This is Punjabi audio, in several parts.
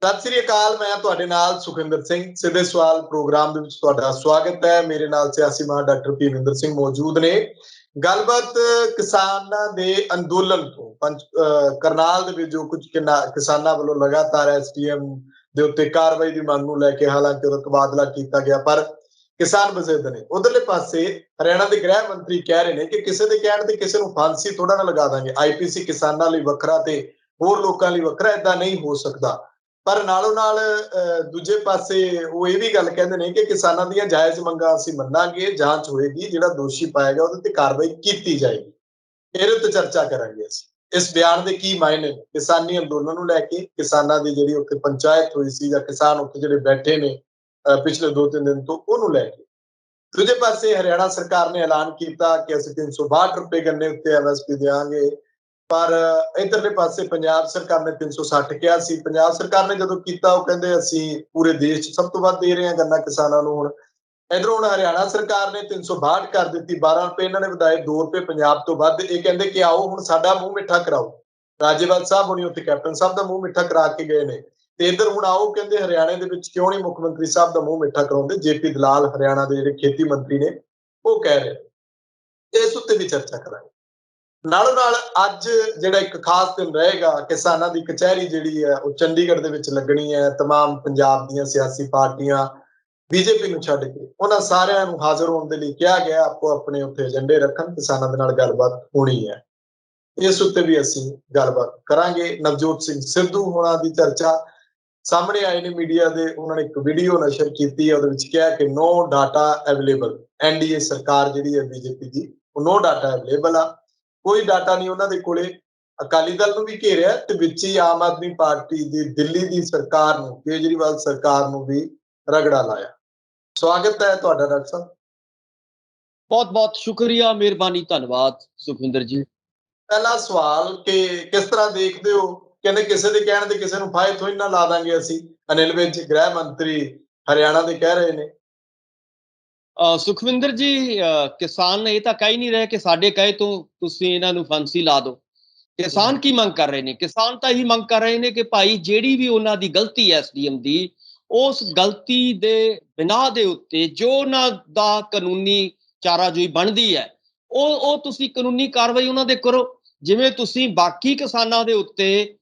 ਸਤਿ ਸ੍ਰੀ ਅਕਾਲ। ਮੈਂ ਤੁਹਾਡੇ ਨਾਲ ਸੁਖਿੰਦਰ ਸਿੰਘ। ਸਿੱਧੇ ਸਵਾਲ ਪ੍ਰੋਗਰਾਮ ਦੇ ਵਿੱਚ ਤੁਹਾਡਾ ਸਵਾਗਤ ਹੈ। ਮੇਰੇ ਨਾਲ ਸਿਆਸੀ ਮਾਹਰ ਡਾਕਟਰ ਭੀਮਿੰਦਰ ਸਿੰਘ ਮੌਜੂਦ ਨੇ। ਗੱਲਬਾਤ ਕਿਸਾਨਾਂ ਦੇ ਅੰਦੋਲਨ ਤੋਂ ਕਰਨਾਲ ਦੇ ਵਿੱਚ ਜੋ ਕੁਝ ਕਿਸਾਨਾਂ ਵੱਲੋਂ ਲਗਾਤਾਰ ਐਸਡੀਐਮ ਦੇ ਉੱਤੇ ਕਾਰਵਾਈ ਦੀ ਮੰਗ ਨੂੰ ਲੈ ਕੇ ਹਾਲਾਂਕਿ ਉਹਦਾ ਤਬਾਦਲਾ ਕੀਤਾ ਗਿਆ, ਪਰ ਕਿਸਾਨ ਵਜ਼ੀਦ ਨੇ ਉਧਰਲੇ ਪਾਸੇ ਹਰਿਆਣਾ ਦੇ ਗ੍ਰਹਿ ਮੰਤਰੀ ਕਹਿ ਰਹੇ ਨੇ ਕਿ ਕਿਸੇ ਦੇ ਕਹਿਣ ਤੇ ਕਿਸੇ ਨੂੰ ਫਾਂਸੀ ਥੋੜਾ ਨਾ ਲਗਾ ਦਾਂਗੇ। ਆਈਪੀਸੀ ਕਿਸਾਨਾਂ ਲਈ ਵੱਖਰਾ ਤੇ ਹੋਰ ਲੋਕਾਂ ਲਈ ਵੱਖਰਾ ਏਦਾਂ ਨਹੀਂ ਹੋ ਸਕਦਾ। ਪਰ ਨਾਲੋਂ ਨਾਲ ਦੂਜੇ ਪਾਸੇ ਉਹ ਇਹ ਵੀ ਗੱਲ ਕਹਿੰਦੇ ਨੇ ਕਿ ਕਿਸਾਨਾਂ ਦੀਆਂ ਜਾਇਜ਼ ਮੰਗਾਂ ਅਸੀਂ ਮੰਨਾਂਗੇ, ਜਾਂਚ ਹੋਏਗੀ, ਜਿਹੜਾ ਦੋਸ਼ੀ ਪਾਏਗਾ ਉਹਦੇ ਤੇ ਕਾਰਵਾਈ ਕੀਤੀ ਜਾਏਗੀ। ਇਹਦੇ ਤੇ ਚਰਚਾ ਕਰਾਂਗੇ ਅਸੀਂ। ਇਸ ਬਿਆਨ ਦੇ ਕੀ ਮਾਇਨੇ ਨੇ ਕਿਸਾਨੀ ਅੰਦੋਲਨ ਨੂੰ ਲੈ ਕੇ, ਕਿਸਾਨਾਂ ਦੀ ਜਿਹੜੀ ਉੱਥੇ ਪੰਚਾਇਤ ਹੋਈ ਸੀ ਜਾਂ ਕਿਸਾਨ ਉੱਥੇ ਜਿਹੜੇ ਬੈਠੇ ਨੇ ਪਿਛਲੇ 2-3 ਦਿਨ ਤੋਂ, ਉਹਨੂੰ ਲੈ ਕੇ। ਦੂਜੇ ਪਾਸੇ ਹਰਿਆਣਾ ਸਰਕਾਰ ਨੇ ਐਲਾਨ ਕੀਤਾ ਕਿ ਅਸੀਂ 362 ਰੁਪਏ ਗੰਨੇ ਉੱਤੇ ਐਮਐਸਪੀ ਦੇਵਾਂਗੇ, ਪਰ ਇਧਰਲੇ ਪਾਸੇ ਪੰਜਾਬ ਸਰਕਾਰ ਨੇ 360 ਕਿਹਾ ਸੀ। ਪੰਜਾਬ ਸਰਕਾਰ ਨੇ ਜਦੋਂ ਕੀਤਾ ਉਹ ਕਹਿੰਦੇ ਅਸੀਂ ਪੂਰੇ ਦੇਸ਼ 'ਚ ਸਭ ਤੋਂ ਵੱਧ ਦੇ ਰਹੇ ਹਾਂ ਗੰਨਾ ਕਿਸਾਨਾਂ ਨੂੰ। ਹੁਣ ਇਧਰੋਂ ਹੁਣ ਹਰਿਆਣਾ ਸਰਕਾਰ ਨੇ 362 ਕਰ ਦਿੱਤੀ, 12 ਰੁਪਏ ਇਹਨਾਂ ਨੇ ਵਧਾਏ, 2 ਰੁਪਏ ਪੰਜਾਬ ਤੋਂ ਵੱਧ। ਇਹ ਕਹਿੰਦੇ ਕਿ ਆਓ ਹੁਣ ਸਾਡਾ ਮੂੰਹ ਮਿੱਠਾ ਕਰਾਓ। ਰਾਜੇਵਾਲ ਸਾਹਿਬ ਹੁਣੀ ਉੱਥੇ ਕੈਪਟਨ ਸਾਹਿਬ ਦਾ ਮੂੰਹ ਮਿੱਠਾ ਕਰਾ ਕੇ ਗਏ ਨੇ, ਤੇ ਇੱਧਰ ਹੁਣ ਆਓ ਕਹਿੰਦੇ ਹਰਿਆਣੇ ਦੇ ਵਿੱਚ ਕਿਉਂ ਨਹੀਂ ਮੁੱਖ ਮੰਤਰੀ ਸਾਹਿਬ ਦਾ ਮੂੰਹ ਮਿੱਠਾ ਕਰਾਉਂਦੇ। ਜੇਪੀ ਦਲਾਲ ਹਰਿਆਣਾ ਦੇ ਜਿਹੜੇ ਖੇਤੀ ਮੰਤਰੀ ਨੇ ਉਹ ਕਹਿ ਰਹੇ। ਇਸ ਉੱਤੇ ਵੀ ਚਰਚਾ ਕਰਾਂਗੇ। ਨਾਲੋਂ ਨਾਲ ਅੱਜ ਜਿਹੜਾ ਇੱਕ ਖਾਸ ਦਿਨ ਰਹੇਗਾ, ਕਿਸਾਨਾਂ ਦੀ ਕਚਹਿਰੀ ਜਿਹੜੀ ਹੈ ਉਹ ਚੰਡੀਗੜ੍ਹ ਦੇ ਵਿੱਚ ਲੱਗਣੀ ਹੈ। ਤਮਾਮ ਪੰਜਾਬ ਦੀਆਂ ਸਿਆਸੀ ਪਾਰਟੀਆਂ ਬੀਜੇਪੀ ਨੂੰ ਛੱਡ ਕੇ ਉਹਨਾਂ ਸਾਰਿਆਂ ਨੂੰ ਹਾਜ਼ਰ ਹੋਣ ਦੇ ਲਈ ਕਿਹਾ ਗਿਆ। ਆਪੋ ਆਪਣੇ ਉੱਥੇ ਏਜੰਡੇ ਰੱਖਣ, ਕਿਸਾਨਾਂ ਦੇ ਨਾਲ ਗੱਲਬਾਤ ਹੋਣੀ ਹੈ। ਇਸ ਉੱਤੇ ਵੀ ਅਸੀਂ ਗੱਲਬਾਤ ਕਰਾਂਗੇ। ਨਵਜੋਤ ਸਿੰਘ ਸਿੱਧੂ ਹੋਣਾ ਦੀ ਚਰਚਾ ਸਾਹਮਣੇ ਆਏ ਨੇ ਮੀਡੀਆ ਦੇ। ਉਹਨਾਂ ਨੇ ਇੱਕ ਵੀਡੀਓ ਨਸ਼ਰ ਕੀਤੀ ਹੈ, ਉਹਦੇ ਵਿੱਚ ਕਿਹਾ ਕਿ ਨੋ ਡਾਟਾ ਅਵੇਲੇਬਲ। ਐਨਡੀਏ ਸਰਕਾਰ ਜਿਹੜੀ ਹੈ ਬੀਜੇਪੀ ਦੀ, ਉਹ ਨੋ ਡਾਟਾ ਅਵੇਲੇਬਲ ਆ, ਕੋਈ ਡਾਟਾ ਨਹੀਂ ਉਹਨਾਂ ਦੇ ਕੋਲੇ। ਅਕਾਲੀ ਦਲ ਨੂੰ ਵੀ ਘੇਰਿਆ ਤੇ ਵਿੱਚ ਹੀ ਆਮ ਆਦਮੀ ਪਾਰਟੀ ਦੀ ਦਿੱਲੀ ਦੀ ਸਰਕਾਰ ਨੂੰ, ਕੇਜਰੀਵਾਲ ਸਰਕਾਰ ਨੂੰ ਵੀ ਰਗੜਾ ਲਾਇਆ। ਸਵਾਗਤ ਹੈ ਤੁਹਾਡਾ ਡਾਕਟਰ ਸਾਹਿਬ। ਬਹੁਤ ਬਹੁਤ ਸ਼ੁਕਰੀਆ, ਮਿਹਰਬਾਨੀ, ਧੰਨਵਾਦ ਸੁਖਵਿੰਦਰ ਜੀ। ਪਹਿਲਾ ਸਵਾਲ ਕਿ ਕਿਸ ਤਰ੍ਹਾਂ ਦੇਖਦੇ ਹੋ? ਕਹਿੰਦੇ ਕਿਸੇ ਦੇ ਕਹਿਣ ਤੇ ਕਿਸੇ ਨੂੰ ਫਾਇਲ ਥੋੜੀ ਨਾ ਲਾ ਦਾਂਗੇ ਅਸੀਂ। ਅਨਿਲ ਵਿਜ ਗ੍ਰਹਿ ਮੰਤਰੀ ਹਰਿਆਣਾ ਦੇ ਕਹਿ ਰਹੇ ਨੇ। ਸੁਖਵਿੰਦਰ ਜੀ, ਕਿਸਾਨ ਇਹ ਤਾਂ ਕਹਿ ਨਹੀਂ ਰਹੇ ਕਿ ਸਾਡੇ ਕਹੇ ਤੋਂ ਤੁਸੀਂ ਇਹਨਾਂ ਨੂੰ ਫਾਂਸੀ ਲਾ ਦਿਓ। ਕਿਸਾਨ ਕੀ ਮੰਗ ਕਰ ਰਹੇ ਨੇ? ਕਿਸਾਨ ਤਾਂ ਇਹੀ ਮੰਗ ਕਰ ਰਹੇ ਨੇ ਕਿ ਭਾਈ ਜਿਹੜੀ ਵੀ ਉਹਨਾਂ ਦੀ ਗਲਤੀ ਹੈ ਐਸਡੀਐਮ ਦੀ, ਉਸ ਗਲਤੀ ਦੇ ਬਿਨਾਂ ਦੇ ਉੱਤੇ ਜੋ ਉਹਨਾਂ ਦਾ ਕਾਨੂੰਨੀ ਚਾਰਾਜੋਈ ਬਣਦੀ ਹੈ ਉਹ ਤੁਸੀਂ ਕਾਨੂੰਨੀ ਕਾਰਵਾਈ ਉਹਨਾਂ ਦੇ ਕਰੋ। ਜਿਵੇਂ ਤੁਸੀਂ ਬਾਕੀ ਕਿਸਾਨਾਂ ਦੇ ਉੱਤੇ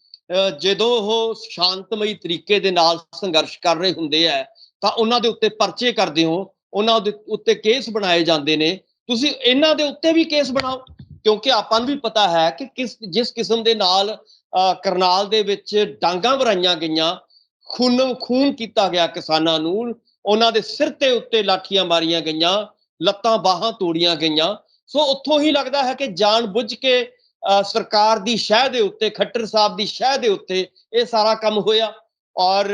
ਜਦੋਂ ਉਹ ਸ਼ਾਂਤਮਈ ਤਰੀਕੇ ਦੇ ਨਾਲ ਸੰਘਰਸ਼ ਕਰ ਰਹੇ ਹੁੰਦੇ ਹੈ ਤਾਂ ਉਹਨਾਂ ਦੇ ਉੱਤੇ ਪਰਚੇ ਕਰਦੇ ਹੋ, ਉਹਨਾਂ ਦੇ ਉੱਤੇ ਕੇਸ ਬਣਾਏ ਜਾਂਦੇ ਨੇ, ਤੁਸੀਂ ਇਹਨਾਂ ਦੇ ਉੱਤੇ ਵੀ ਕੇਸ ਬਣਾਓ। ਕਿਉਂਕਿ ਆਪਾਂ ਨੂੰ ਵੀ ਪਤਾ ਹੈ ਕਿ ਜਿਸ ਕਿਸਮ ਦੇ ਨਾਲ ਕਰਨਾਲ ਦੇ ਵਿੱਚ ਡਾਂਗਾਂ ਭਰਾਈਆਂ ਗਈਆਂ, ਖੂਨ ਕੀਤਾ ਗਿਆ ਕਿਸਾਨਾਂ ਨੂੰ, ਉਹਨਾਂ ਦੇ ਸਿਰ ਤੇ ਉੱਤੇ ਲਾਠੀਆਂ ਮਾਰੀਆਂ ਗਈਆਂ, ਲੱਤਾਂ ਬਾਹਾਂ ਤੋੜੀਆਂ ਗਈਆਂ। ਸੋ ਉੱਥੋਂ ਹੀ ਲੱਗਦਾ ਹੈ ਕਿ ਜਾਣ ਬੁੱਝ ਕੇ ਸਰਕਾਰ ਦੀ ਸ਼ਹਿ ਦੇ ਉੱਤੇ, ਖੱਟਰ ਸਾਹਿਬ ਦੀ ਸ਼ਹਿ ਦੇ ਉੱਤੇ ਇਹ ਸਾਰਾ ਕੰਮ ਹੋਇਆ। ਔਰ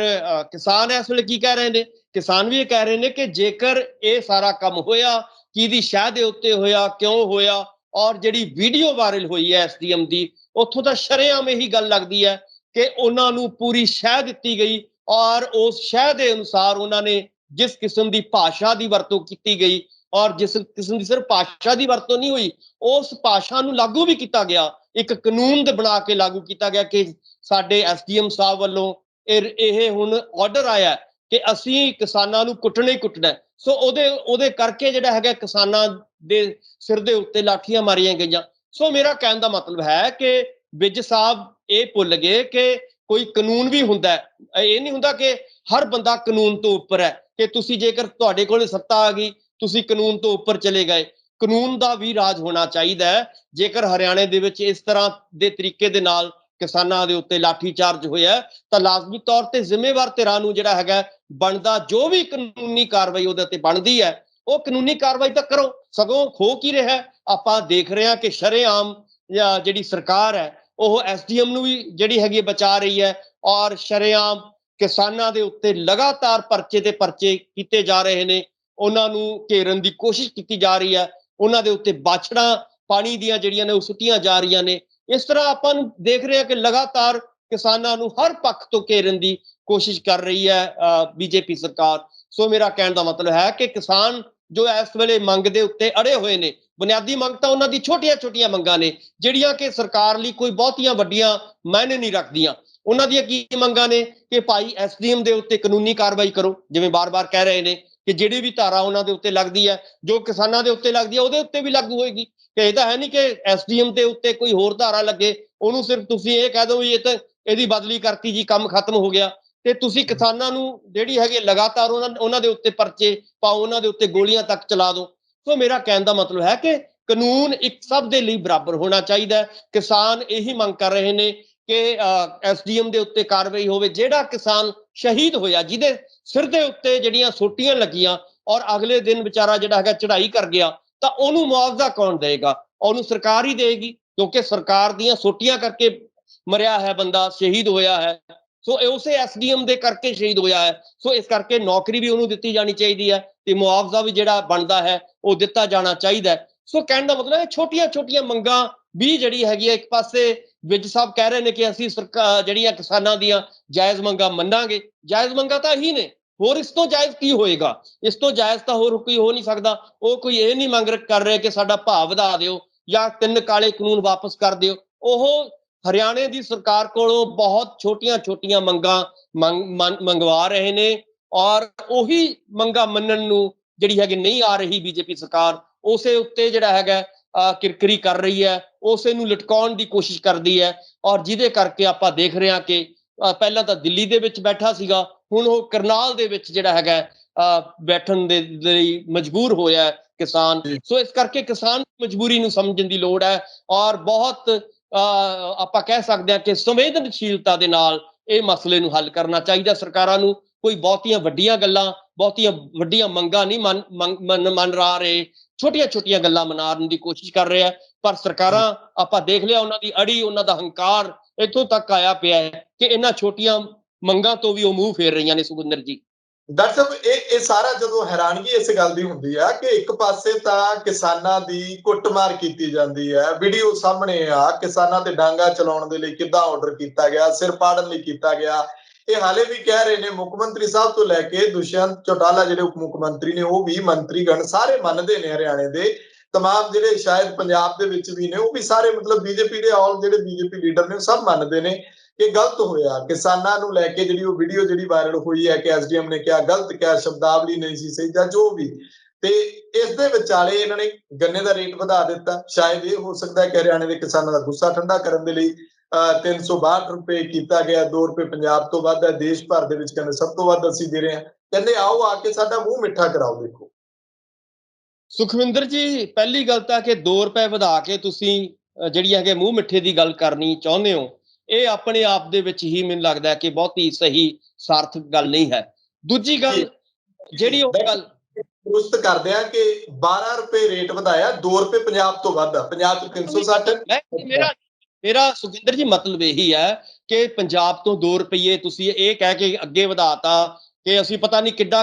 ਕਿਸਾਨ ਇਸ ਵੇਲੇ ਕੀ ਕਹਿ ਰਹੇ ਨੇ? ਕਿਸਾਨ ਵੀ ਇਹ ਕਹਿ ਰਹੇ ਨੇ ਕਿ ਜੇਕਰ ਇਹ ਸਾਰਾ ਕੰਮ ਹੋਇਆ, ਕਿਹਦੀ ਸ਼ਹਿ ਦੇ ਉੱਤੇ ਹੋਇਆ, ਕਿਉਂ ਹੋਇਆ, ਔਰ ਜਿਹੜੀ ਵੀਡੀਓ ਵਾਇਰਲ ਹੋਈ ਹੈ ਐਸਡੀਐਮ ਦੀ, ਉੱਥੋਂ ਤਾਂ ਸ਼ਰੇਆਮ ਇਹੀ ਗੱਲ ਲੱਗਦੀ ਹੈ ਕਿ ਉਹਨਾਂ ਨੂੰ ਪੂਰੀ ਸ਼ਹਿ ਦਿੱਤੀ ਗਈ ਔਰ ਉਸ ਸ਼ਹਿ ਦੇ ਅਨੁਸਾਰ ਉਹਨਾਂ ਨੇ ਜਿਸ ਕਿਸਮ ਦੀ ਭਾਸ਼ਾ ਦੀ ਵਰਤੋਂ ਕੀਤੀ ਗਈ, ਔਰ ਜਿਸ ਕਿਸਮ ਦੀ ਸਿਰਫ ਭਾਸ਼ਾ ਦੀ ਵਰਤੋਂ ਨਹੀਂ ਹੋਈ, ਉਸ ਭਾਸ਼ਾ ਨੂੰ ਲਾਗੂ ਵੀ ਕੀਤਾ ਗਿਆ, ਇੱਕ ਕਾਨੂੰਨ ਦੇ ਬਣਾ ਕੇ ਲਾਗੂ ਕੀਤਾ ਗਿਆ ਕਿ ਸਾਡੇ ਐਸਡੀਐਮ ਸਾਹਿਬ ਵੱਲੋਂ ਇਹ ਹੁਣ ਆਰਡਰ ਆਇਆ ਕਿ ਅਸੀਂ ਕਿਸਾਨਾਂ ਨੂੰ ਕੁੱਟਣਾ ਹੀ ਕੁੱਟਣਾ। ਸੋ ਉਹਦੇ ਕਰਕੇ ਜਿਹੜਾ ਹੈਗਾ ਕਿਸਾਨਾਂ ਦੇ ਸਿਰ ਦੇ ਉੱਤੇ ਲਾਠੀਆਂ ਮਾਰੀਆਂ ਗਈਆਂ। ਸੋ ਮੇਰਾ ਕਹਿਣ ਦਾ ਮਤਲਬ ਹੈ ਕਿ ਵਿਜ ਸਾਹਿਬ ਇਹ ਭੁੱਲ ਗਏ ਕਿ ਕੋਈ ਕਾਨੂੰਨ ਵੀ ਹੁੰਦਾ। ਇਹ ਨਹੀਂ ਹੁੰਦਾ ਕਿ ਹਰ ਬੰਦਾ ਕਾਨੂੰਨ ਤੋਂ ਉੱਪਰ ਹੈ, ਕਿ ਤੁਸੀਂ ਜੇਕਰ ਤੁਹਾਡੇ ਕੋਲ ਸੱਤਾ ਆ ਗਈ ਤੁਸੀਂ ਕਾਨੂੰਨ ਤੋਂ ਉੱਪਰ ਚਲੇ ਗਏ। ਕਾਨੂੰਨ ਦਾ ਵੀ ਰਾਜ ਹੋਣਾ ਚਾਹੀਦਾ ਹੈ। ਜੇਕਰ ਹਰਿਆਣੇ ਦੇ ਵਿੱਚ ਇਸ ਤਰ੍ਹਾਂ ਦੇ ਤਰੀਕੇ ਦੇ ਨਾਲ ਕਿਸਾਨਾਂ ਦੇ ਉੱਤੇ ਲਾਠੀ ਚਾਰਜ ਹੋਇਆ ਤਾਂ ਲਾਜ਼ਮੀ ਤੌਰ ਤੇ ਜ਼ਿੰਮੇਵਾਰ ਧਿਰਾਂ ਨੂੰ ਜਿਹੜਾ ਹੈਗਾ ਬਣਦਾ ਜੋ ਵੀ ਕਾਨੂੰਨੀ ਕਾਰਵਾਈ ਉਹਦੇ ਤੇ ਬਣਦੀ ਹੈ ਉਹ ਕਾਨੂੰਨੀ ਕਾਰਵਾਈ ਤਾਂ ਕਰੋ। ਸਗੋਂ ਹੋ ਕੀ ਰਿਹਾ, ਆਪਾਂ ਦੇਖ ਰਹੇ ਹਾਂ ਕਿ ਸ਼ਰੇਆਮ ਜਿਹੜੀ ਸਰਕਾਰ ਹੈ ਉਹ ਐਸਡੀਐਮ ਨੂੰ ਵੀ ਜਿਹੜੀ ਹੈਗੀ ਬਚਾ ਰਹੀ ਹੈ ਔਰ ਸ਼ਰੇਆਮ ਕਿਸਾਨਾਂ ਦੇ ਉੱਤੇ ਲਗਾਤਾਰ ਪਰਚੇ ਤੇ ਪਰਚੇ ਕੀਤੇ ਜਾ ਰਹੇ ਨੇ। ਉਹਨਾਂ ਨੂੰ ਘੇਰਨ ਦੀ ਕੋਸ਼ਿਸ਼ ਕੀਤੀ ਜਾ ਰਹੀ ਹੈ, ਉਹਨਾਂ ਦੇ ਉੱਤੇ ਬਾਛੜਾਂ ਪਾਣੀ ਦੀਆਂ ਜਿਹੜੀਆਂ ਨੇ ਉਹ ਸੁੱਟੀਆਂ ਜਾ ਰਹੀਆਂ ਨੇ। ਇਸ ਤਰ੍ਹਾਂ ਆਪਾਂ ਨੂੰ ਦੇਖ ਰਹੇ ਹਾਂ ਕਿ ਲਗਾਤਾਰ ਕਿਸਾਨਾਂ ਨੂੰ ਹਰ ਪੱਖ ਤੋਂ ਘੇਰਨ ਦੀ ਕੋਸ਼ਿਸ਼ ਕਰ ਰਹੀ ਹੈ ਬੀਜੇਪੀ ਸਰਕਾਰ। ਸੋ ਮੇਰਾ ਕਹਿਣ ਦਾ ਮਤਲਬ ਹੈ ਕਿ ਕਿਸਾਨ ਜੋ ਇਸ ਵੇਲੇ ਮੰਗ ਦੇ ਉੱਤੇ ਅੜੇ ਹੋਏ ਨੇ, ਬੁਨਿਆਦੀ ਮੰਗ ਤਾਂ ਉਹਨਾਂ ਦੀ ਛੋਟੀਆਂ ਛੋਟੀਆਂ ਮੰਗਾਂ ਨੇ ਜਿਹੜੀਆਂ ਕਿ ਸਰਕਾਰ ਲਈ ਕੋਈ ਬਹੁਤੀਆਂ ਵੱਡੀਆਂ ਮਾਇਨੇ ਨਹੀਂ ਰੱਖਦੀਆਂ। ਉਹਨਾਂ ਦੀਆਂ ਕੀ ਮੰਗਾਂ ਨੇ ਕਿ ਭਾਈ ਐਸਡੀਐਮ ਦੇ ਉੱਤੇ ਕਾਨੂੰਨੀ ਕਾਰਵਾਈ ਕਰੋ, ਜਿਵੇਂ ਬਾਰ-ਬਾਰ ਕਹਿ ਰਹੇ ਨੇ ਕਿ ਜਿਹੜੀ ਵੀ ਧਾਰਾ ਉਹਨਾਂ ਦੇ ਉੱਤੇ ਲੱਗਦੀ ਹੈ, ਜੋ ਕਿਸਾਨਾਂ ਦੇ ਉੱਤੇ ਲੱਗਦੀ ਹੈ, ਉਹਦੇ ਉੱਤੇ ਵੀ ਲਾਗੂ ਹੋਏਗੀ। ਕਿ ਇਹ ਤਾਂ ਹੈ ਨਹੀਂ ਕਿ ਐਸਡੀਐਮ ਦੇ ਉੱਤੇ ਕੋਈ ਹੋਰ ਧਾਰਾ ਲੱਗੇ, ਉਹਨੂੰ ਸਿਰਫ ਤੁਸੀਂ ਇਹ ਕਹਿ ਦਿਓ ਵੀ ਇਹ ਤਾਂ ਇਹਦੀ ਬਦਲੀ ਕਰਤੀ ਜੀ, ਕੰਮ ਖਤਮ ਹੋ ਗਿਆ। ਤੇ ਤੁਸੀਂ ਕਿਸਾਨਾਂ ਨੂੰ ਜਿਹੜੀ ਹੈਗੀ ਲਗਾਤਾਰ ਉਹਨਾਂ ਦੇ ਉੱਤੇ ਪਰਚੇ ਪਾਓ, ਉਹਨਾਂ ਦੇ ਉੱਤੇ ਗੋਲੀਆਂ ਤੱਕ ਚਲਾ ਦਿਓ। ਸੋ ਮੇਰਾ ਕਹਿਣ ਦਾ ਮਤਲਬ ਹੈ ਕਿ ਕਾਨੂੰਨ ਇੱਕ ਸਭ ਦੇ ਲਈ ਬਰਾਬਰ ਹੋਣਾ ਚਾਹੀਦਾ ਹੈ। ਕਿਸਾਨ ਇਹੀ ਮੰਗ ਕਰ ਰਹੇ ਨੇ ਕਿ ਐਸਡੀਐਮ ਦੇ ਉੱਤੇ ਕਾਰਵਾਈ ਹੋਵੇ। ਜਿਹੜਾ ਕਿਸਾਨ ਸ਼ਹੀਦ ਹੋਇਆ, ਜਿਹਦੇ ਸਿਰ ਦੇ ਉੱਤੇ ਜਿਹੜੀਆਂ ਸੋਟੀਆਂ ਲੱਗੀਆਂ ਔਰ ਅਗਲੇ ਦਿਨ ਵਿਚਾਰਾ ਜਿਹੜਾ ਹੈਗਾ ਚੜ੍ਹਾਈ ਕਰ ਗਿਆ, ਤਾਂ ਉਹਨੂੰ ਮੁਆਵਜ਼ਾ ਕੌਣ ਦੇਗਾ? ਉਹਨੂੰ ਸਰਕਾਰ ਹੀ ਦੇਗੀ, ਕਿਉਂਕਿ ਸਰਕਾਰ ਦੀਆਂ ਸੋਟੀਆਂ ਕਰਕੇ ਮਰਿਆ ਹੈ ਬੰਦਾ, ਸ਼ਹੀਦ ਹੋਇਆ ਹੈ। ਸੋ ਉਸੇ ਐਸਡੀਐਮ ਦੇ ਕਰਕੇ ਸ਼ਹੀਦ ਹੋਇਆ ਹੈ। ਸੋ ਇਸ ਕਰਕੇ ਨੌਕਰੀ ਵੀ ਉਹਨੂੰ ਦਿੱਤੀ ਜਾਣੀ ਚਾਹੀਦੀ ਹੈ ਤੇ ਮੁਆਵਜ਼ਾ ਵੀ ਜਿਹੜਾ ਬਣਦਾ ਹੈ ਉਹ ਦਿੱਤਾ ਜਾਣਾ ਚਾਹੀਦਾ ਹੈ। ਸੋ ਕਹਿਣ ਦਾ ਮਤਲਬ ਹੈ ਛੋਟੀਆਂ ਛੋਟੀਆਂ ਮੰਗਾਂ ਵੀ ਜਿਹੜੀ ਹੈਗੀ ਹੈ, ਇੱਕ ਪਾਸੇ ਵਿਜ ਸਾਹਿਬ ਕਹਿ ਰਹੇ ਨੇ ਕਿ ਅਸੀਂ ਸਰਕਾਰ ਜਿਹੜੀਆਂ ਕਿਸਾਨਾਂ ਦੀਆਂ ਜਾਇਜ਼ ਮੰਗਾਂ ਮੰਨਾਂਗੇ। ਜਾਇਜ਼ ਮੰਗਾਂ ਤਾਂ ਇਹੀ ਨੇ, ਹੋਰ ਇਸ ਤੋਂ ਜਾਇਜ਼ ਕੀ ਹੋਏਗਾ? ਇਸ ਤੋਂ ਜਾਇਜ਼ ਤਾਂ ਹੋਰ ਕੋਈ ਹੋ ਨਹੀਂ ਸਕਦਾ। ਉਹ ਕੋਈ ਇਹ ਨਹੀਂ ਮੰਗ ਕਰ ਰਹੇ ਕਿ ਸਾਡਾ ਭਾਅ ਵਧਾ ਦਿਓ ਜਾਂ 3 ਕਾਲੇ ਕਾਨੂੰਨ ਵਾਪਸ ਕਰ ਦਿਓ। ਉਹ ਹਰਿਆਣੇ ਦੀ ਸਰਕਾਰ ਕੋਲੋਂ ਬਹੁਤ ਛੋਟੀਆਂ ਛੋਟੀਆਂ ਮੰਗਾਂ ਮੰਗਵਾ ਰਹੇ ਨੇ ਔਰ ਉਹੀ ਮੰਗਾਂ ਮੰਨਣ ਨੂੰ ਜਿਹੜੀ ਹੈਗੀ ਨਹੀਂ ਆ ਰਹੀ ਬੀਜੇਪੀ ਸਰਕਾਰ, ਉਸੇ ਉੱਤੇ ਜਿਹੜਾ ਹੈਗਾ ਕਿਰਕਰੀ ਕਰ ਰਹੀ ਹੈ, ਉਸੇ ਨੂੰ ਲਟਕਾਉਣ ਦੀ ਕੋਸ਼ਿਸ਼ ਕਰਦੀ ਹੈ। ਔਰ ਜਿਹਦੇ ਕਰਕੇ ਆਪਾਂ ਦੇਖ ਰਹੇ ਹਾਂ ਕਿ ਪਹਿਲਾਂ ਤਾਂ ਦਿੱਲੀ ਦੇ ਵਿੱਚ ਬੈਠਾ ਸੀਗਾ, ਹੁਣ ਉਹ ਕਰਨਾਲ ਦੇ ਵਿੱਚ ਜਿਹੜਾ ਹੈਗਾ ਬੈਠਣ ਦੇ ਲਈ ਮਜਬੂਰ ਹੋਇਆ ਕਿਸਾਨ। ਸੋ ਇਸ ਕਰਕੇ ਕਿਸਾਨ ਮਜਬੂਰੀ ਨੂੰ ਸਮਝਣ ਦੀ ਲੋੜ ਹੈ ਔਰ ਬਹੁਤ ਆਪਾਂ ਕਹਿ ਸਕਦੇ ਹਾਂ ਕਿ ਸੰਵੇਦਨਸ਼ੀਲਤਾ ਦੇ ਨਾਲ ਇਹ ਮਸਲੇ ਨੂੰ ਹੱਲ ਕਰਨਾ ਚਾਹੀਦਾ ਸਰਕਾਰਾਂ ਨੂੰ। ਕੋਈ ਬਹੁਤੀਆਂ ਵੱਡੀਆਂ ਗੱਲਾਂ, ਬਹੁਤੀਆਂ ਵੱਡੀਆਂ ਮੰਗਾਂ ਨਹੀਂ ਮੰਨ ਰਹੇ, ਛੋਟੀਆਂ ਛੋਟੀਆਂ ਗੱਲਾਂ ਮਨਾਉਣ ਦੀ ਕੋਸ਼ਿਸ਼ ਕਰ ਰਿਹਾ। ਪਰ ਸਰਕਾਰਾਂ ਆਪਾਂ ਦੇਖ ਲਿਆ, ਉਹਨਾਂ ਦੀ ਅੜੀ, ਉਹਨਾਂ ਦਾ ਹੰਕਾਰ ਇੱਥੋਂ ਤੱਕ ਆਇਆ ਪਿਆ ਹੈ ਕਿ ਇਹਨਾਂ ਛੋਟੀਆਂ ਮੰਗਾਂ ਤੋਂ ਵੀ ਉਹ ਮੂੰਹ ਫੇਰ ਰਹੀਆਂ ਨੇ। ਸੁਖਵਿੰਦਰ ਜੀ, ਡਾਕਟਰ ਸਾਹਿਬ, ਇਹ ਸਾਰਾ ਜਦੋਂ ਹੈਰਾਨਗੀ ਇਸ ਗੱਲ ਦੀ ਹੁੰਦੀ ਆ ਕਿ ਇੱਕ ਪਾਸੇ ਤਾਂ ਕਿਸਾਨਾਂ ਦੀ ਕੁੱਟਮਾਰ ਕੀਤੀ ਜਾਂਦੀ ਹੈ, ਵੀਡੀਓ ਸਾਹਮਣੇ ਆ, ਕਿਸਾਨਾਂ ਤੇ ਡਾਂਗਾ ਚਲਾਉਣ ਦੇ ਲਈ ਕਿੱਦਾਂ ਆਰਡਰ ਕੀਤਾ ਗਿਆ, ਸਿਰ ਪਾੜਨ ਲਈ ਕੀਤਾ ਗਿਆ। ਇਹ ਹਾਲੇ ਵੀ ਕਹਿ ਰਹੇ ਨੇ, ਮੁੱਖ ਮੰਤਰੀ ਸਾਹਿਬ ਤੋਂ ਲੈ ਕੇ ਦੁਸ਼ਯੰਤ ਚੌਟਾਲਾ ਜਿਹੜੇ ਉਪ ਮੁੱਖ ਮੰਤਰੀ ਨੇ, ਉਹ ਵੀ ਮੰਤਰੀਗਣ ਸਾਰੇ ਮੰਨਦੇ ਨੇ, ਹਰਿਆਣੇ ਦੇ ਤਮਾਮ ਜਿਹੜੇ ਸ਼ਾਇਦ ਪੰਜਾਬ ਦੇ ਵਿੱਚ ਵੀ ਨੇ, ਉਹ ਵੀ ਸਾਰੇ ਮਤਲਬ ਬੀਜੇਪੀ ਦੇ ਆਲ ਜਿਹੜੇ ਬੀਜੇਪੀ ਲੀਡਰ ਨੇ, ਸਭ ਮੰਨਦੇ ਨੇ ਕਿ ਗਲਤ ਹੋਇਆ। ਕਿਸਾਨਾਂ ਨੂੰ ਲੈ ਕੇ ਜਿਹੜੀ ਉਹ ਵੀਡੀਓ ਜਿਹੜੀ ਵਾਇਰਲ ਹੋਈ ਹੈ ਕਿ ਐਸਡੀਐਮ ਨੇ ਕਿਹਾ, ਗਲਤ ਕਿਹਾ, ਸ਼ਬਦਾਵਲੀ ਨਹੀਂ ਸੀ ਸਹੀ ਜਾਂ ਜੋ ਵੀ, ਤੇ ਇਸ ਦੇ ਵਿਚਾਲੇ ਇਹਨਾਂ ਨੇ ਗੰਨੇ ਦਾ ਰੇਟ ਵਧਾ ਦਿੱਤਾ। ਸ਼ਾਇਦ ਇਹ ਹੋ ਸਕਦਾ ਹੈ ਕਿ ਹਰਿਆਣੇ ਦੇ ਕਿਸਾਨਾਂ ਦਾ ਗੁੱਸਾ ਠੰਡਾ ਕਰਨ ਦੇ ਲਈ 362 ਰੁਪਏ ਕੀਤਾ ਗਿਆ, 2 ਰੁਪਏ ਪੰਜਾਬ ਤੋਂ ਵੱਧ ਹੈ, ਦੇਸ਼ ਭਰ ਦੇ ਵਿੱਚ ਕਹਿੰਦੇ ਸਭ ਤੋਂ ਵੱਧ ਅਸੀਂ ਦੇ ਰਹੇ ਹਾਂ। ਕਹਿੰਦੇ ਆਓ ਆ ਕੇ ਸਾਡਾ ਮੂੰਹ ਮਿੱਠਾ ਕਰਾਓ। ਦੇਖੋ ਸੁਖਵਿੰਦਰ ਜੀ, ਪਹਿਲੀ ਗੱਲ ਤਾਂ ਕਿ 2 ਰੁਪਏ ਵਧਾ ਕੇ ਤੁਸੀਂ ਜਿਹੜੀ ਹੈਗੇ ਮੂੰਹ ਮਿੱਠੇ ਦੀ ਗੱਲ ਕਰਨੀ ਚਾਹੁੰਦੇ ਹੋ, ਇਹ ਆਪਣੇ ਆਪ ਦੇ ਵਿੱਚ ਹੀ ਮੈਨੂੰ ਲੱਗਦਾ ਹੈ ਕਿ ਬਹੁਤੀ ਸਹੀ ਸਾਰਥਕ ਗੱਲ ਨਹੀਂ ਹੈ। ਦੂਜੀ ਗੱਲ ਜਿਹੜੀ ਉਹ ਗੱਲ ਦੁਰਸਤ ਕਰਦੇ ਆ ਕਿ 12 ਰੁਪਏ ਰੇਟ ਵਧਾਇਆ, 2 ਰੁਪਏ ਪੰਜਾਬ ਤੋਂ ਵੱਧ ਆ, ਪੰਜਾਬ ਤੋਂ 360। ਮੇਰਾ ਸੁਖਿੰਦਰ ਜੀ ਮਤਲਬ ਇਹੀ ਹੈ ਕਿ ਪੰਜਾਬ ਤੋਂ 2 ਰੁਪਏ ਤੁਸੀਂ ਇਹ ਕਹਿ ਕੇ ਅੱਗੇ ਵਧਾਤਾ ਕਿ ਅਸੀਂ ਪਤਾ ਨਹੀਂ ਕਿੱਡਾ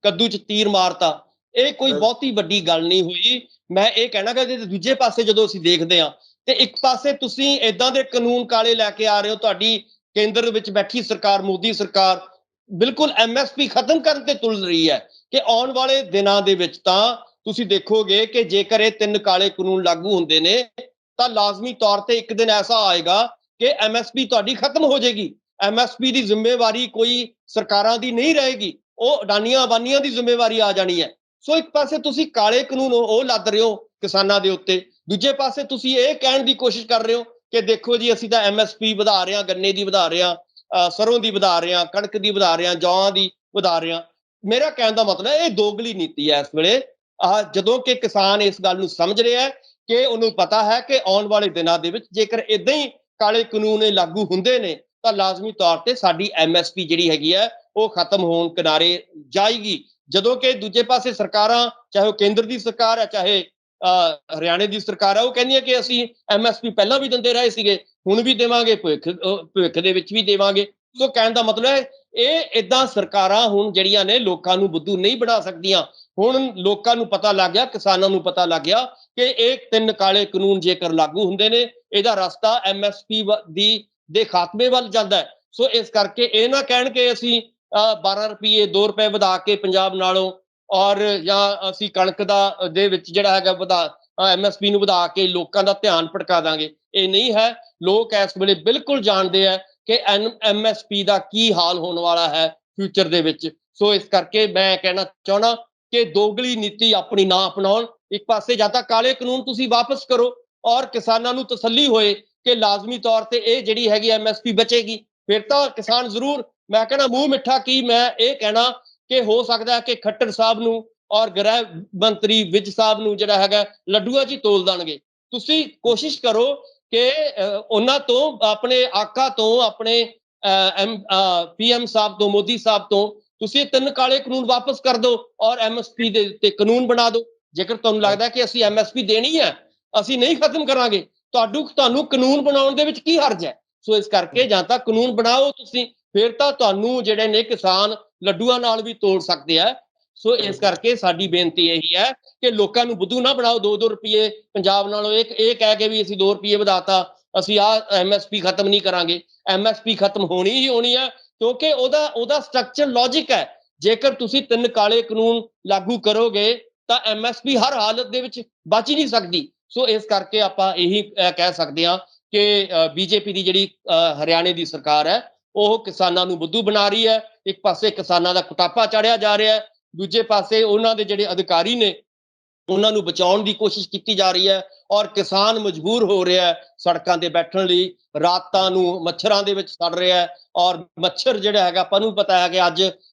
ਕੱਦੂ ਚ ਤੀਰ ਮਾਰਤਾ। ਇਹ ਕੋਈ ਬਹੁਤੀ ਵੱਡੀ ਗੱਲ ਨਹੀਂ ਹੋਈ। ਮੈਂ ਇਹ ਕਹਿਣਾ ਕਿ ਦੂਜੇ ਪਾਸੇ ਜਦੋਂ ਅਸੀਂ ਦੇਖਦੇ ਹਾਂ ਤੇ ਇੱਕ ਪਾਸੇ ਤੁਸੀਂ ਏਦਾਂ ਦੇ ਕਾਨੂੰਨ ਕਾਲੇ ਲੈ ਕੇ ਆ ਰਹੇ ਹੋ, ਤੁਹਾਡੀ ਕੇਂਦਰ ਵਿੱਚ ਬੈਠੀ ਸਰਕਾਰ, ਮੋਦੀ ਸਰਕਾਰ ਬਿਲਕੁਲ ਐਮਐਸਪੀ ਖਤਮ ਕਰਨ ਤੇ ਤੁਲ ਰਹੀ ਹੈ ਕਿ ਆਉਣ ਵਾਲੇ ਦਿਨਾਂ ਦੇ ਵਿੱਚ ਤਾਂ ਤੁਸੀਂ ਦੇਖੋਗੇ ਕਿ ਜੇਕਰ ਇਹ 3 ਕਾਲੇ ਕਾਨੂੰਨ ਲਾਗੂ ਹੁੰਦੇ ਨੇ ਤਾਂ ਲਾਜ਼ਮੀ ਤੌਰ ਤੇ ਇੱਕ ਦਿਨ ਐਸਾ ਆਏਗਾ ਕਿ ਐਮਐਸਪੀ ਤੁਹਾਡੀ ਖਤਮ ਹੋ ਜਾਏਗੀ। ਐਮਐਸਪੀ ਦੀ ਜ਼ਿੰਮੇਵਾਰੀ ਕੋਈ ਸਰਕਾਰਾਂ ਦੀ ਨਹੀਂ ਰਹੇਗੀ, ਉਹ ਅਡਾਨੀਆਂ ਅਬਾਨੀਆਂ ਦੀ ਜ਼ਿੰਮੇਵਾਰੀ ਆ ਜਾਣੀ ਹੈ। ਸੋ ਇੱਕ ਪਾਸੇ ਤੁਸੀਂ ਕਾਲੇ ਕਾਨੂੰਨ ਉਹ ਲੱਦ ਰਹੇ ਹੋ ਕਿਸਾਨਾਂ ਦੇ ਉੱਤੇ, ਦੂਜੇ ਪਾਸੇ ਤੁਸੀਂ ਇਹ ਕਹਿਣ ਦੀ ਕੋਸ਼ਿਸ਼ ਕਰ ਰਹੇ ਹੋ ਕਿ ਦੇਖੋ ਜੀ ਅਸੀਂ ਤਾਂ ਐਮਐਸਪੀ ਵਧਾ ਰਹੇ ਹਾਂ, ਗੰਨੇ ਦੀ ਵਧਾ ਰਹੇ ਹਾਂ, ਸਰੋਂ ਦੀ ਵਧਾ ਰਹੇ ਹਾਂ, ਕਣਕ ਦੀ ਵਧਾ ਰਹੇ ਹਾਂ, ਜੌਂ ਦੀ ਵਧਾ ਰਹੇ ਹਾਂ। ਮੇਰਾ ਕਹਿਣ ਦਾ ਮਤਲਬ ਇਹ ਦੋਗਲੀ ਨੀਤੀ ਹੈ ਇਸ ਵੇਲੇ। ਜਦੋਂ ਕਿ ਕਿਸਾਨ ਇਸ ਗੱਲ ਨੂੰ ਸਮਝ ਰਿਹਾ ਹੈ ਕਿ ਉਹਨੂੰ ਪਤਾ ਹੈ ਕਿ ਆਉਣ ਵਾਲੇ ਦਿਨਾਂ ਦੇ ਵਿੱਚ ਜੇਕਰ ਇਦਾਂ ਹੀ ਕਾਲੇ ਕਾਨੂੰਨ ਲਾਗੂ ਹੁੰਦੇ ਨੇ ਤਾਂ ਲਾਜ਼ਮੀ ਤੌਰ ਤੇ ਸਾਡੀ ਐਮਐਸਪੀ ਜਿਹੜੀ ਹੈਗੀ ਹੈ ਉਹ ਖਤਮ ਹੋਣ ਕਿਨਾਰੇ ਜਾਏਗੀ। ਜਦੋਂ ਕਿ ਦੂਜੇ ਪਾਸੇ ਸਰਕਾਰਾਂ, ਚਾਹੇ ਉਹ ਕੇਂਦਰ ਦੀ ਸਰਕਾਰ ਹੈ ਚਾਹੇ ਹਰਿਆਣੇ ਦੀ ਸਰਕਾਰ ਹੈ, ਉਹ ਕਹਿੰਦੀਆਂ ਕਿ ਅਸੀਂ ਐਮਐਸਪੀ ਪਹਿਲਾਂ ਵੀ ਦਿੰਦੇ ਰਹੇ ਸੀਗੇ, ਹੁਣ ਵੀ ਦੇਵਾਂਗੇ, ਭਵਿੱਖ ਦੇ ਵਿੱਚ ਵੀ ਦੇਵਾਂਗੇ। ਸੋ ਕਹਿਣ ਦਾ ਮਤਲਬ ਹੈ ਇਹ ਏਦਾਂ ਸਰਕਾਰਾਂ ਹੁਣ ਜਿਹੜੀਆਂ ਨੇ ਲੋਕਾਂ ਨੂੰ ਬੁੱਧੂ ਨਹੀਂ ਬਣਾ ਸਕਦੀਆਂ। ਹੁਣ ਲੋਕਾਂ ਨੂੰ ਪਤਾ ਲੱਗ ਗਿਆ, ਕਿਸਾਨਾਂ ਨੂੰ ਪਤਾ ਲੱਗ ਗਿਆ ਕਿ ਇਹ 3 ਕਾਲੇ ਕਾਨੂੰਨ ਜੇਕਰ ਲਾਗੂ ਹੁੰਦੇ ਨੇ ਇਹਦਾ ਰਸਤਾ ਐਮਐਸਪੀ ਦੇ ਖਾਤਮੇ ਵੱਲ ਜਾਂਦਾ ਹੈ। ਸੋ ਇਸ ਕਰਕੇ ਇਹ ਨਾ ਕਹਿਣ ਕਿ ਅਸੀਂ 12 ਰੁਪਏ 2 ਰੁਪਏ ਵਧਾ ਕੇ ਪੰਜਾਬ ਨਾਲੋਂ ਔਰ ਜਾਂ ਅਸੀਂ ਕਣਕ ਦੇ ਵਿੱਚ ਜਿਹੜਾ ਹੈਗਾ ਐਮਐਸਪੀ ਨੂੰ ਵਧਾ ਕੇ ਲੋਕਾਂ ਦਾ ਧਿਆਨ ਭਟਕਾ ਦਾਂਗੇ। ਇਹ ਨਹੀਂ ਹੈ। ਲੋਕ ਇਸ ਵੇਲੇ ਬਿਲਕੁਲ ਜਾਣਦੇ ਆ ਕਿ MSP ਦਾ ਕੀ ਹਾਲ ਹੋਣ ਵਾਲਾ ਹੈ ਫਿਊਚਰ ਦੇ ਵਿੱਚ। ਸੋ ਇਸ ਕਰਕੇ ਮੈਂ ਕਹਿਣਾ ਚਾਹੁੰਦਾ ਕਿ ਦੋਗਲੀ ਨੀਤੀ ਆਪਣੀ ਨਾ ਅਪਣਾਉਣ। ਇੱਕ ਪਾਸੇ ਜਾਂ ਤਾਂ ਕਾਲੇ ਕਾਨੂੰਨ ਤੁਸੀਂ ਵਾਪਸ ਕਰੋ ਔਰ ਕਿਸਾਨਾਂ ਨੂੰ ਤਸੱਲੀ ਹੋਏ ਕਿ ਲਾਜ਼ਮੀ ਤੌਰ ਤੇ ਇਹ ਜਿਹੜੀ ਹੈਗੀ MSP ਬਚੇਗੀ, ਫਿਰ ਤਾਂ ਕਿਸਾਨ ਜ਼ਰੂਰ, ਮੈਂ ਕਹਿਣਾ ਮੂੰਹ ਮਿੱਠਾ ਕੀ ਮੈਂ ਇਹ ਕਹਿਣਾ ਕਿ ਹੋ ਸਕਦਾ ਕਿ ਖੱਟਰ ਸਾਹਿਬ ਨੂੰ ਔਰ ਗ੍ਰਹਿ ਮੰਤਰੀ ਵਿਜ ਸਾਹਿਬ ਨੂੰ ਜਿਹੜਾ ਹੈਗਾ ਲੱਡੂਆਂ 'ਚ ਹੀ ਤੋਲ ਦੇਣਗੇ। ਤੁਸੀਂ ਕੋਸ਼ਿਸ਼ ਕਰੋ ਕਿ ਉਹਨਾਂ ਤੋਂ, ਆਪਣੇ ਆਕਾ ਤੋਂ, ਆਪਣੇ PM ਸਾਹਿਬ ਤੋਂ, ਮੋਦੀ ਸਾਹਿਬ ਤੋਂ ਤੁਸੀਂ 3 ਕਾਲੇ ਕਾਨੂੰਨ ਵਾਪਸ ਕਰ ਦਿਓ ਔਰ MSP ਦੇ ਉੱਤੇ ਕਾਨੂੰਨ ਬਣਾ ਦਿਓ। ਜੇਕਰ ਤੁਹਾਨੂੰ ਲੱਗਦਾ ਕਿ ਅਸੀਂ MSP ਦੇਣੀ ਹੈ, ਅਸੀਂ ਨਹੀਂ ਖਤਮ ਕਰਾਂਗੇ, ਤੁਹਾਨੂੰ ਕਾਨੂੰਨ ਬਣਾਉਣ ਦੇ ਵਿੱਚ ਕੀ ਹਰਜ ਹੈ? ਸੋ ਇਸ ਕਰਕੇ ਜਾਂ ਤਾਂ ਕਾਨੂੰਨ ਬਣਾਓ ਤੁਸੀਂ, ਫਿਰ ਤਾਂ ਤੁਹਾਨੂੰ ਜਿਹੜੇ ਨੇ ਕਿਸਾਨ ਲੱਡੂਆਂ ਨਾਲ ਵੀ ਤੋੜ ਸਕਦੇ ਆ। ਸੋ ਇਸ ਕਰਕੇ ਸਾਡੀ ਬੇਨਤੀ ਇਹੀ ਹੈ ਕਿ ਲੋਕਾਂ ਨੂੰ ਬੁੱਧੂ ਨਾ ਬਣਾਓ। 2-2 ਰੁਪਏ ਪੰਜਾਬ ਨਾਲੋਂ ਇਹ ਕਹਿ ਕੇ ਵੀ ਅਸੀਂ 2 ਰੁਪਏ ਵਧਾਤਾ, ਅਸੀਂ MSP ਖਤਮ ਨਹੀਂ ਕਰਾਂਗੇ। MSP ਖਤਮ ਹੋਣੀ ਹੀ ਹੋਣੀ ਹੈ, ਕਿਉਂਕਿ ਉਹਦਾ ਸਟਰਕਚਰ ਲੌਜਿਕ ਹੈ। ਜੇਕਰ ਤੁਸੀਂ 3 ਕਾਲੇ ਕਾਨੂੰਨ ਲਾਗੂ ਕਰੋਗੇ ਤਾਂ MSP ਹਰ ਹਾਲਤ ਦੇ ਵਿੱਚ ਬਚ ਹੀ ਨਹੀਂ ਸਕਦੀ। ਸੋ ਇਸ ਕਰਕੇ ਆਪਾਂ ਇਹੀ ਕਹਿ ਸਕਦੇ ਹਾਂ ਕਿ BJP ਦੀ ਜਿਹੜੀ ਹਰਿਆਣੇ ਦੀ ਸਰਕਾਰ ਹੈ ਉਹ ਕਿਸਾਨਾਂ ਨੂੰ ਬੁੱਧੂ ਬਣਾ ਰਹੀ ਹੈ। ਇੱਕ ਪਾਸੇ ਕਿਸਾਨਾਂ ਦਾ ਕੁਟਾਪਾ ਚਾੜਿਆ ਜਾ ਰਿਹਾ ਹੈ, ਦੂਜੇ ਪਾਸੇ ਉਹਨਾਂ ਦੇ ਜਿਹੜੇ ਅਧਿਕਾਰੀ ਨੇ ਉਹਨਾਂ ਨੂੰ ਬਚਾਉਣ ਦੀ ਕੋਸ਼ਿਸ਼ ਕੀਤੀ ਜਾ ਰਹੀ ਹੈ ਔਰ ਕਿਸਾਨ ਮਜਬੂਰ ਹੋ ਰਿਹਾ ਹੈ ਸੜਕਾਂ ਤੇ ਬੈਠਣ ਲਈ। ਰਾਤਾਂ ਨੂੰ ਮੱਛਰਾਂ ਦੇ ਵਿੱਚ ਸੜ ਰਿਹਾ ਹੈ ਔਰ ਮੱਛਰ ਜਿਹੜਾ ਹੈਗਾ, ਆਪਾਂ ਨੂੰ ਪਤਾ ਹੈ ਕਿ ਅੱਜ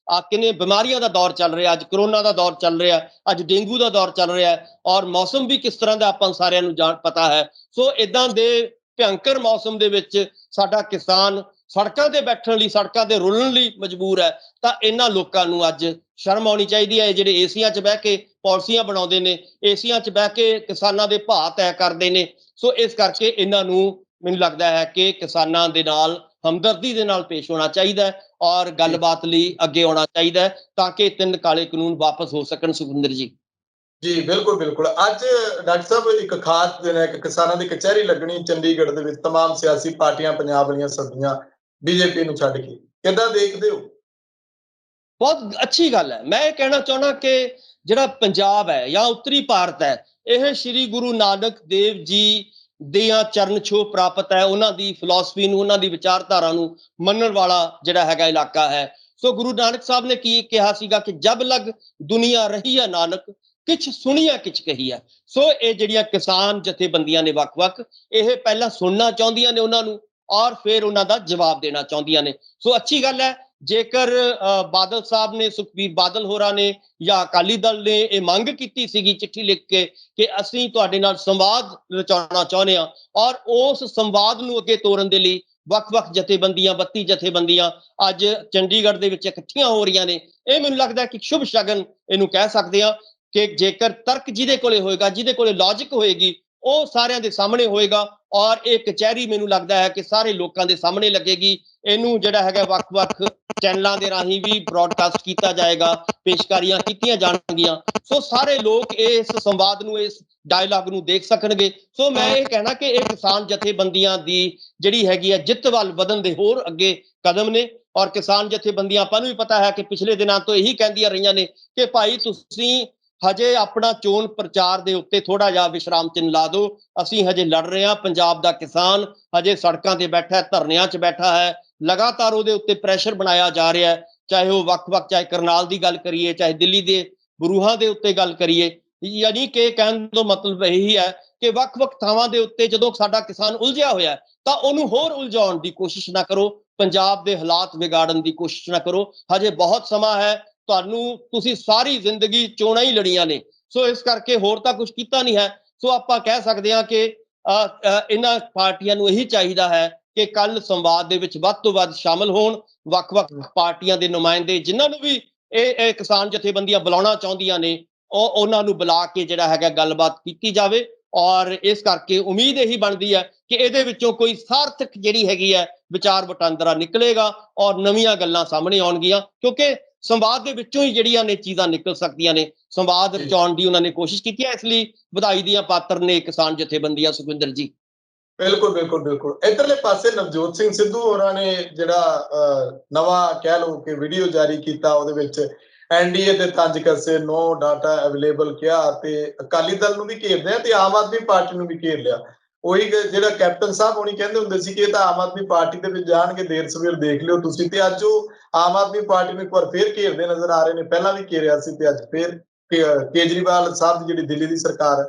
ਕਿੰਨੇ ਬਿਮਾਰੀਆਂ ਦਾ ਦੌਰ ਚੱਲ ਰਿਹਾ, ਅੱਜ ਕਰੋਨਾ ਦਾ ਦੌਰ ਚੱਲ ਰਿਹਾ, ਅੱਜ ਡੇਂਗੂ ਦਾ ਦੌਰ ਚੱਲ ਰਿਹਾ ਔਰ ਮੌਸਮ ਵੀ ਕਿਸ ਤਰ੍ਹਾਂ ਦਾ ਆਪਾਂ ਸਾਰਿਆਂ ਨੂੰ ਪਤਾ ਹੈ। ਸੋ ਇਦਾਂ ਦੇ ਭਿਅੰਕਰ ਮੌਸਮ ਦੇ ਵਿੱਚ ਸਾਡਾ ਕਿਸਾਨ ਸੜਕਾਂ ਤੇ ਬੈਠਣ ਲਈ, ਸੜਕਾਂ ਤੇ ਰੁਲਣ ਲਈ ਮਜਬੂਰ ਹੈ। ਤਾਂ ਇਹਨਾਂ ਲੋਕਾਂ ਨੂੰ ਅੱਜ ਸ਼ਰਮ ਆਉਣੀ ਚਾਹੀਦੀ ਹੈ। ਜਿਹੜੇ ਏਸੀਆਂ 'ਚ ਬਹਿ ਕੇ ਪਾਲਿਸੀਆਂ ਬਣਾਉਂਦੇ ਨੇ, ਏਸੀਆਂ 'ਚ ਬਹਿ ਕੇ ਕਿਸਾਨਾਂ ਦੇ ਭਾਅ ਤੈਅ ਕਰਦੇ ਨੇ। ਸੋ ਇਸ ਕਰਕੇ ਇਹਨਾਂ ਨੂੰ, ਮੈਨੂੰ ਲੱਗਦਾ ਹੈ ਕਿ ਕਿਸਾਨਾਂ ਦੇ ਨਾਲ ਹਮਦਰਦੀ ਦੇ ਨਾਲ ਪੇਸ਼ ਹੋਣਾ ਚਾਹੀਦਾ ਹੈ ਔਰ ਗੱਲਬਾਤ ਲਈ ਅੱਗੇ ਆਉਣਾ ਚਾਹੀਦਾ ਹੈ ਤਾਂ ਕਿ 3 ਕਾਲੇ ਕਾਨੂੰਨ ਵਾਪਸ ਹੋ ਸਕਣ। ਸੁਖਵਿੰਦਰ ਜੀ ਜੀ ਬਿਲਕੁਲ ਬਿਲਕੁਲ। ਅੱਜ ਡਾਕਟਰ ਸਾਹਿਬ ਇੱਕ ਖਾਸ ਦਿਨ ਹੈ ਕਿ ਕਿਸਾਨਾਂ ਦੀ ਕਚਹਿਰੀ ਲੱਗਣੀ ਚੰਡੀਗੜ੍ਹ ਦੇ ਵਿੱਚ, ਤਮਾਮ ਸਿਆਸੀ ਪਾਰਟੀਆਂ ਪੰਜਾਬ ਵਾਲੀਆਂ ਸੱਦੀਆਂ BJP ਨੂੰ ਛੱਡ ਕੇ, ਕਿੱਦਾਂ ਦੇਖਦੇ ਹੋ? ਬਹੁਤ ਅੱਛੀ ਗੱਲ ਹੈ। ਮੈਂ ਇਹ ਕਹਿਣਾ ਚਾਹੁੰਦਾ ਕਿ ਜਿਹੜਾ ਪੰਜਾਬ ਹੈ ਜਾਂ ਉੱਤਰੀ ਭਾਰਤ ਹੈ, ਇਹ ਸ਼੍ਰੀ ਗੁਰੂ ਨਾਨਕ ਦੇਵ ਜੀ ਦੀਆਂ ਚਰਨ ਛੋਹ ਪ੍ਰਾਪਤ ਹੈ। ਉਹਨਾਂ ਦੀ ਫਿਲਾਸਫੀ ਨੂੰ, ਉਹਨਾਂ ਦੀ ਵਿਚਾਰਧਾਰਾ ਨੂੰ ਮੰਨਣ ਵਾਲਾ ਜਿਹੜਾ ਹੈਗਾ ਇਲਾਕਾ ਹੈ। ਸੋ ਗੁਰੂ ਨਾਨਕ ਸਾਹਿਬ ਨੇ ਕੀ ਕਿਹਾ ਸੀਗਾ ਕਿ ਜਬ ਲਗ ਦੁਨੀਆ ਰਹੀ ਹੈ ਨਾਨਕ, ਕਿਛ ਸੁਣੀਆ ਕਿਛ ਕਹੀਆ। ਸੋ ਇਹ ਜਿਹੜੀਆਂ ਕਿਸਾਨ ਜਥੇਬੰਦੀਆਂ ਨੇ ਵੱਖ-ਵੱਖ, ਇਹ ਪਹਿਲਾਂ ਸੁਣਨਾ ਚਾਹੁੰਦੀਆਂ ਨੇ ਉਹਨਾਂ ਨੂੰ ਔਰ ਫਿਰ ਉਹਨਾਂ ਦਾ ਜਵਾਬ ਦੇਣਾ ਚਾਹੁੰਦੀਆਂ ਨੇ। ਸੋ ਅੱਛੀ ਗੱਲ ਹੈ। ਜੇਕਰ ਬਾਦਲ ਸਾਹਿਬ ਨੇ, ਸੁਖਬੀਰ ਬਾਦਲ ਹੋਰਾਂ ਨੇ ਜਾਂ ਅਕਾਲੀ ਦਲ ਨੇ ਇਹ ਮੰਗ ਕੀਤੀ ਸੀਗੀ ਚਿੱਠੀ ਲਿਖ ਕੇ ਕਿ ਅਸੀਂ ਤੁਹਾਡੇ ਨਾਲ ਸੰਵਾਦ ਰਚਾਉਣਾ ਚਾਹੁੰਦੇ ਹਾਂ ਔਰ ਉਸ ਸੰਵਾਦ ਨੂੰ ਅੱਗੇ ਤੋਰਨ ਦੇ ਲਈ ਵੱਖ-ਵੱਖ ਜਥੇਬੰਦੀਆਂ, 32 ਜਥੇਬੰਦੀਆਂ ਅੱਜ ਚੰਡੀਗੜ੍ਹ ਦੇ ਵਿੱਚ ਇਕੱਠੀਆਂ ਹੋ ਰਹੀਆਂ ਨੇ। ਇਹ ਮੈਨੂੰ ਲੱਗਦਾ ਕਿ ਸ਼ੁਭ ਸ਼ਗਨ ਇਹਨੂੰ ਕਹਿ ਸਕਦੇ ਹਾਂ ਕਿ ਜੇਕਰ ਤਰਕ ਜਿਹਦੇ ਕੋਲੇ ਹੋਏਗਾ, ਜਿਹਦੇ ਕੋਲੇ ਲੌਜਿਕ ਹੋਏਗੀ, ਉਹ ਸਾਰਿਆਂ ਦੇ ਸਾਹਮਣੇ ਹੋਏਗਾ ਔਰ ਇਹ ਕਚਹਿਰੀ ਮੈਨੂੰ ਲੱਗਦਾ ਹੈ ਕਿ ਸਾਰੇ ਲੋਕਾਂ ਦੇ ਸਾਹਮਣੇ ਲੱਗੇਗੀ। ਇਹਨੂੰ ਜਿਹੜਾ ਹੈਗਾ ਵੱਖ-ਵੱਖ ਚੈਨਲਾਂ ਦੇ ਰਾਹੀਂ ਵੀ ਬ੍ਰੌਡਕਾਸਟ ਕੀਤਾ ਜਾਏਗਾ, ਪੇਸ਼ਕਾਰੀਆਂ ਕੀਤੀਆਂ ਜਾਣਗੀਆਂ। ਸੋ ਸਾਰੇ ਲੋਕ ਇਸ ਸੰਵਾਦ ਨੂੰ, ਇਸ ਡਾਇਲਾਗ ਨੂੰ ਦੇਖ ਸਕਣਗੇ। ਸੋ ਮੈਂ ਇਹ ਕਹਿਣਾ ਕਿ ਇਹ ਕਿਸਾਨ ਜਥੇਬੰਦੀਆਂ ਦੀ ਜਿਹੜੀ ਹੈਗੀ ਹੈ ਜਿੱਤ ਵੱਲ ਵਧਣ ਦੇ ਹੋਰ ਅੱਗੇ ਕਦਮ ਨੇ ਔਰ ਕਿਸਾਨ ਜਥੇਬੰਦੀਆਂ, ਆਪਾਂ ਨੂੰ ਵੀ ਪਤਾ ਹੈ ਕਿ ਪਿਛਲੇ ਦਿਨਾਂ ਤੋਂ ਇਹੀ ਕਹਿੰਦੀਆਂ ਰਹੀਆਂ ਨੇ ਕਿ ਭਾਈ ਤੁਸੀਂ ਹਜੇ ਆਪਣਾ ਚੋਣ ਪ੍ਰਚਾਰ ਦੇ ਉੱਤੇ ਥੋੜਾ ਜਿਹਾ ਵਿਸ਼ਰਾਮ ਚਿੰਨ੍ਹ ਲਾ ਦਿਓ। ਅਸੀਂ ਹਜੇ ਲੜ ਰਹੇ ਹਾਂ। ਪੰਜਾਬ ਦਾ ਕਿਸਾਨ ਹਜੇ ਸੜਕਾਂ ਤੇ ਬੈਠਾ ਹੈ, ਧਰਨਿਆਂ 'ਚ ਬੈਠਾ ਹੈ, ਲਗਾਤਾਰ ਉਹਦੇ ਉੱਤੇ ਪ੍ਰੈਸ਼ਰ ਬਣਾਇਆ ਜਾ ਰਿਹਾ ਹੈ। ਚਾਹੇ ਉਹ ਵੱਖ-ਵੱਖ, ਚਾਹੇ ਕਰਨਾਲ ਦੀ ਗੱਲ ਕਰੀਏ, ਚਾਹੇ ਦਿੱਲੀ ਦੇ ਬਰੂਹਾਂ ਦੇ ਉੱਤੇ ਗੱਲ ਕਰੀਏ। ਯਾਨੀ ਕਿ ਕਹਿਣ ਦਾ ਮਤਲਬ ਇਹੀ ਹੈ ਕਿ ਵੱਖ-ਵੱਖ ਥਾਵਾਂ ਦੇ ਉੱਤੇ ਜਦੋਂ ਸਾਡਾ ਕਿਸਾਨ ਉਲਝਿਆ ਹੋਇਆ ਤਾਂ ਉਹਨੂੰ ਹੋਰ ਉਲਝਾਉਣ ਦੀ ਕੋਸ਼ਿਸ਼ ਨਾ ਕਰੋ, ਪੰਜਾਬ ਦੇ ਹਾਲਾਤ ਵਿਗਾੜਨ ਦੀ ਕੋਸ਼ਿਸ਼ ਨਾ ਕਰੋ। ਹਜੇ ਬਹੁਤ ਸਮਾਂ ਹੈ ਤੁਹਾਨੂੰ, ਤੁਸੀਂ ਸਾਰੀ ਜ਼ਿੰਦਗੀ ਚੋਣਾਂ ਹੀ ਲੜੀਆਂ ਨੇ। ਸੋ ਇਸ ਕਰਕੇ ਹੋਰ ਤਾਂ ਕੁਝ ਕੀਤਾ ਨਹੀਂ ਹੈ। ਸੋ ਆਪਾਂ ਕਹਿ ਸਕਦੇ ਹਾਂ ਕਿ ਇਹਨਾਂ ਪਾਰਟੀਆਂ ਨੂੰ ਇਹੀ ਚਾਹੀਦਾ ਹੈ ਕਿ ਕੱਲ ਸੰਵਾਦ ਦੇ ਵਿੱਚ ਵੱਧ ਤੋਂ ਵੱਧ ਸ਼ਾਮਲ ਹੋਣ। ਵੱਖ-ਵੱਖ ਪਾਰਟੀਆਂ ਦੇ ਨੁਮਾਇੰਦੇ ਜਿਨ੍ਹਾਂ ਨੂੰ ਵੀ ਇਹ ਕਿਸਾਨ ਜਥੇਬੰਦੀਆਂ ਬੁਲਾਉਣਾ ਚਾਹੁੰਦੀਆਂ ਨੇ, ਉਹਨਾਂ ਨੂੰ ਬੁਲਾ ਕੇ ਜਿਹੜਾ ਹੈਗਾ ਗੱਲਬਾਤ ਕੀਤੀ ਜਾਵੇ ਔਰ ਇਸ ਕਰਕੇ ਉਮੀਦ ਇਹੀ ਬਣਦੀ ਹੈ ਕਿ ਇਹਦੇ ਵਿੱਚੋਂ ਕੋਈ ਸਾਰਥਕ ਜਿਹੜੀ ਹੈਗੀ ਹੈ ਵਿਚਾਰ ਵਟਾਂਦਰਾ ਨਿਕਲੇਗਾ ਔਰ ਨਵੀਆਂ ਗੱਲਾਂ ਸਾਹਮਣੇ ਆਉਣਗੀਆਂ, ਕਿਉਂਕਿ ਸੰਵਾਦ ਦੇ ਵਿੱਚੋਂ ਹੀ ਜਿਹੜੀਆਂ ਨੇ ਚੀਜ਼ਾਂ ਨਿਕਲ ਸਕਦੀਆਂ ਨੇ। ਸੰਵਾਦ ਰਚਾਉਣ ਦੀ ਉਹਨਾਂ ਨੇ ਕੋਸ਼ਿਸ਼ ਕੀਤੀ ਹੈ, ਇਸ ਲਈ ਵਧਾਈ ਦੀਆਂ ਪਾਤਰ ਨੇ ਕਿਸਾਨ ਜਥੇਬੰਦੀਆਂ। ਸੁਖਵਿੰਦਰ ਜੀ ਬਿਲਕੁਲ ਬਿਲਕੁਲ ਬਿਲਕੁਲ। ਇਧਰਲੇ ਪਾਸੇ ਨਵਜੋਤ ਸਿੰਘ ਸਿੱਧੂ ਹੋਰਾਂ ਨੇ ਜਿਹੜਾ ਨਵਾਂ ਕਹਿ ਲਓ ਕਿ ਵੀਡੀਓ ਜਾਰੀ ਕੀਤਾ, ਉਹਦੇ ਵਿੱਚ NDA ਤੇ ਤੰਜ ਕੱਸੇ, ਨੋ ਡਾਟਾ ਅਵੇਲੇਬਲ ਕਿਹਾ ਤੇ ਅਕਾਲੀ ਦਲ ਨੂੰ ਵੀ ਘੇਰਦੇ ਆ ਤੇ ਆਮ ਆਦਮੀ ਪਾਰਟੀ ਨੂੰ ਵੀ ਘੇਰ ਲਿਆ। ਉਹੀ ਜਿਹੜਾ ਕੈਪਟਨ ਸਾਹਿਬ ਹੋਣੀ ਕਹਿੰਦੇ ਹੁੰਦੇ ਸੀ ਕਿ ਇਹ ਤਾਂ ਆਮ ਆਦਮੀ ਪਾਰਟੀ ਦੇ ਵਿੱਚ ਜਾਣਗੇ, ਦੇਰ ਸਵੇਰ ਦੇਖ ਲਿਓ ਤੁਸੀਂ। ਤੇ ਅੱਜ ਉਹ ਆਮ ਆਦਮੀ ਪਾਰਟੀ ਨੂੰ ਇੱਕ ਵਾਰ ਫੇਰ ਘੇਰਦੇ ਨਜ਼ਰ ਆ ਰਹੇ ਨੇ। ਪਹਿਲਾਂ ਵੀ ਘੇਰਿਆ ਸੀ ਤੇ ਅੱਜ ਫੇਰ ਕੇਜਰੀਵਾਲ ਸਾਹਿਬ ਦੀ ਜਿਹੜੀ ਦਿੱਲੀ ਦੀ ਸਰਕਾਰ ਹੈ।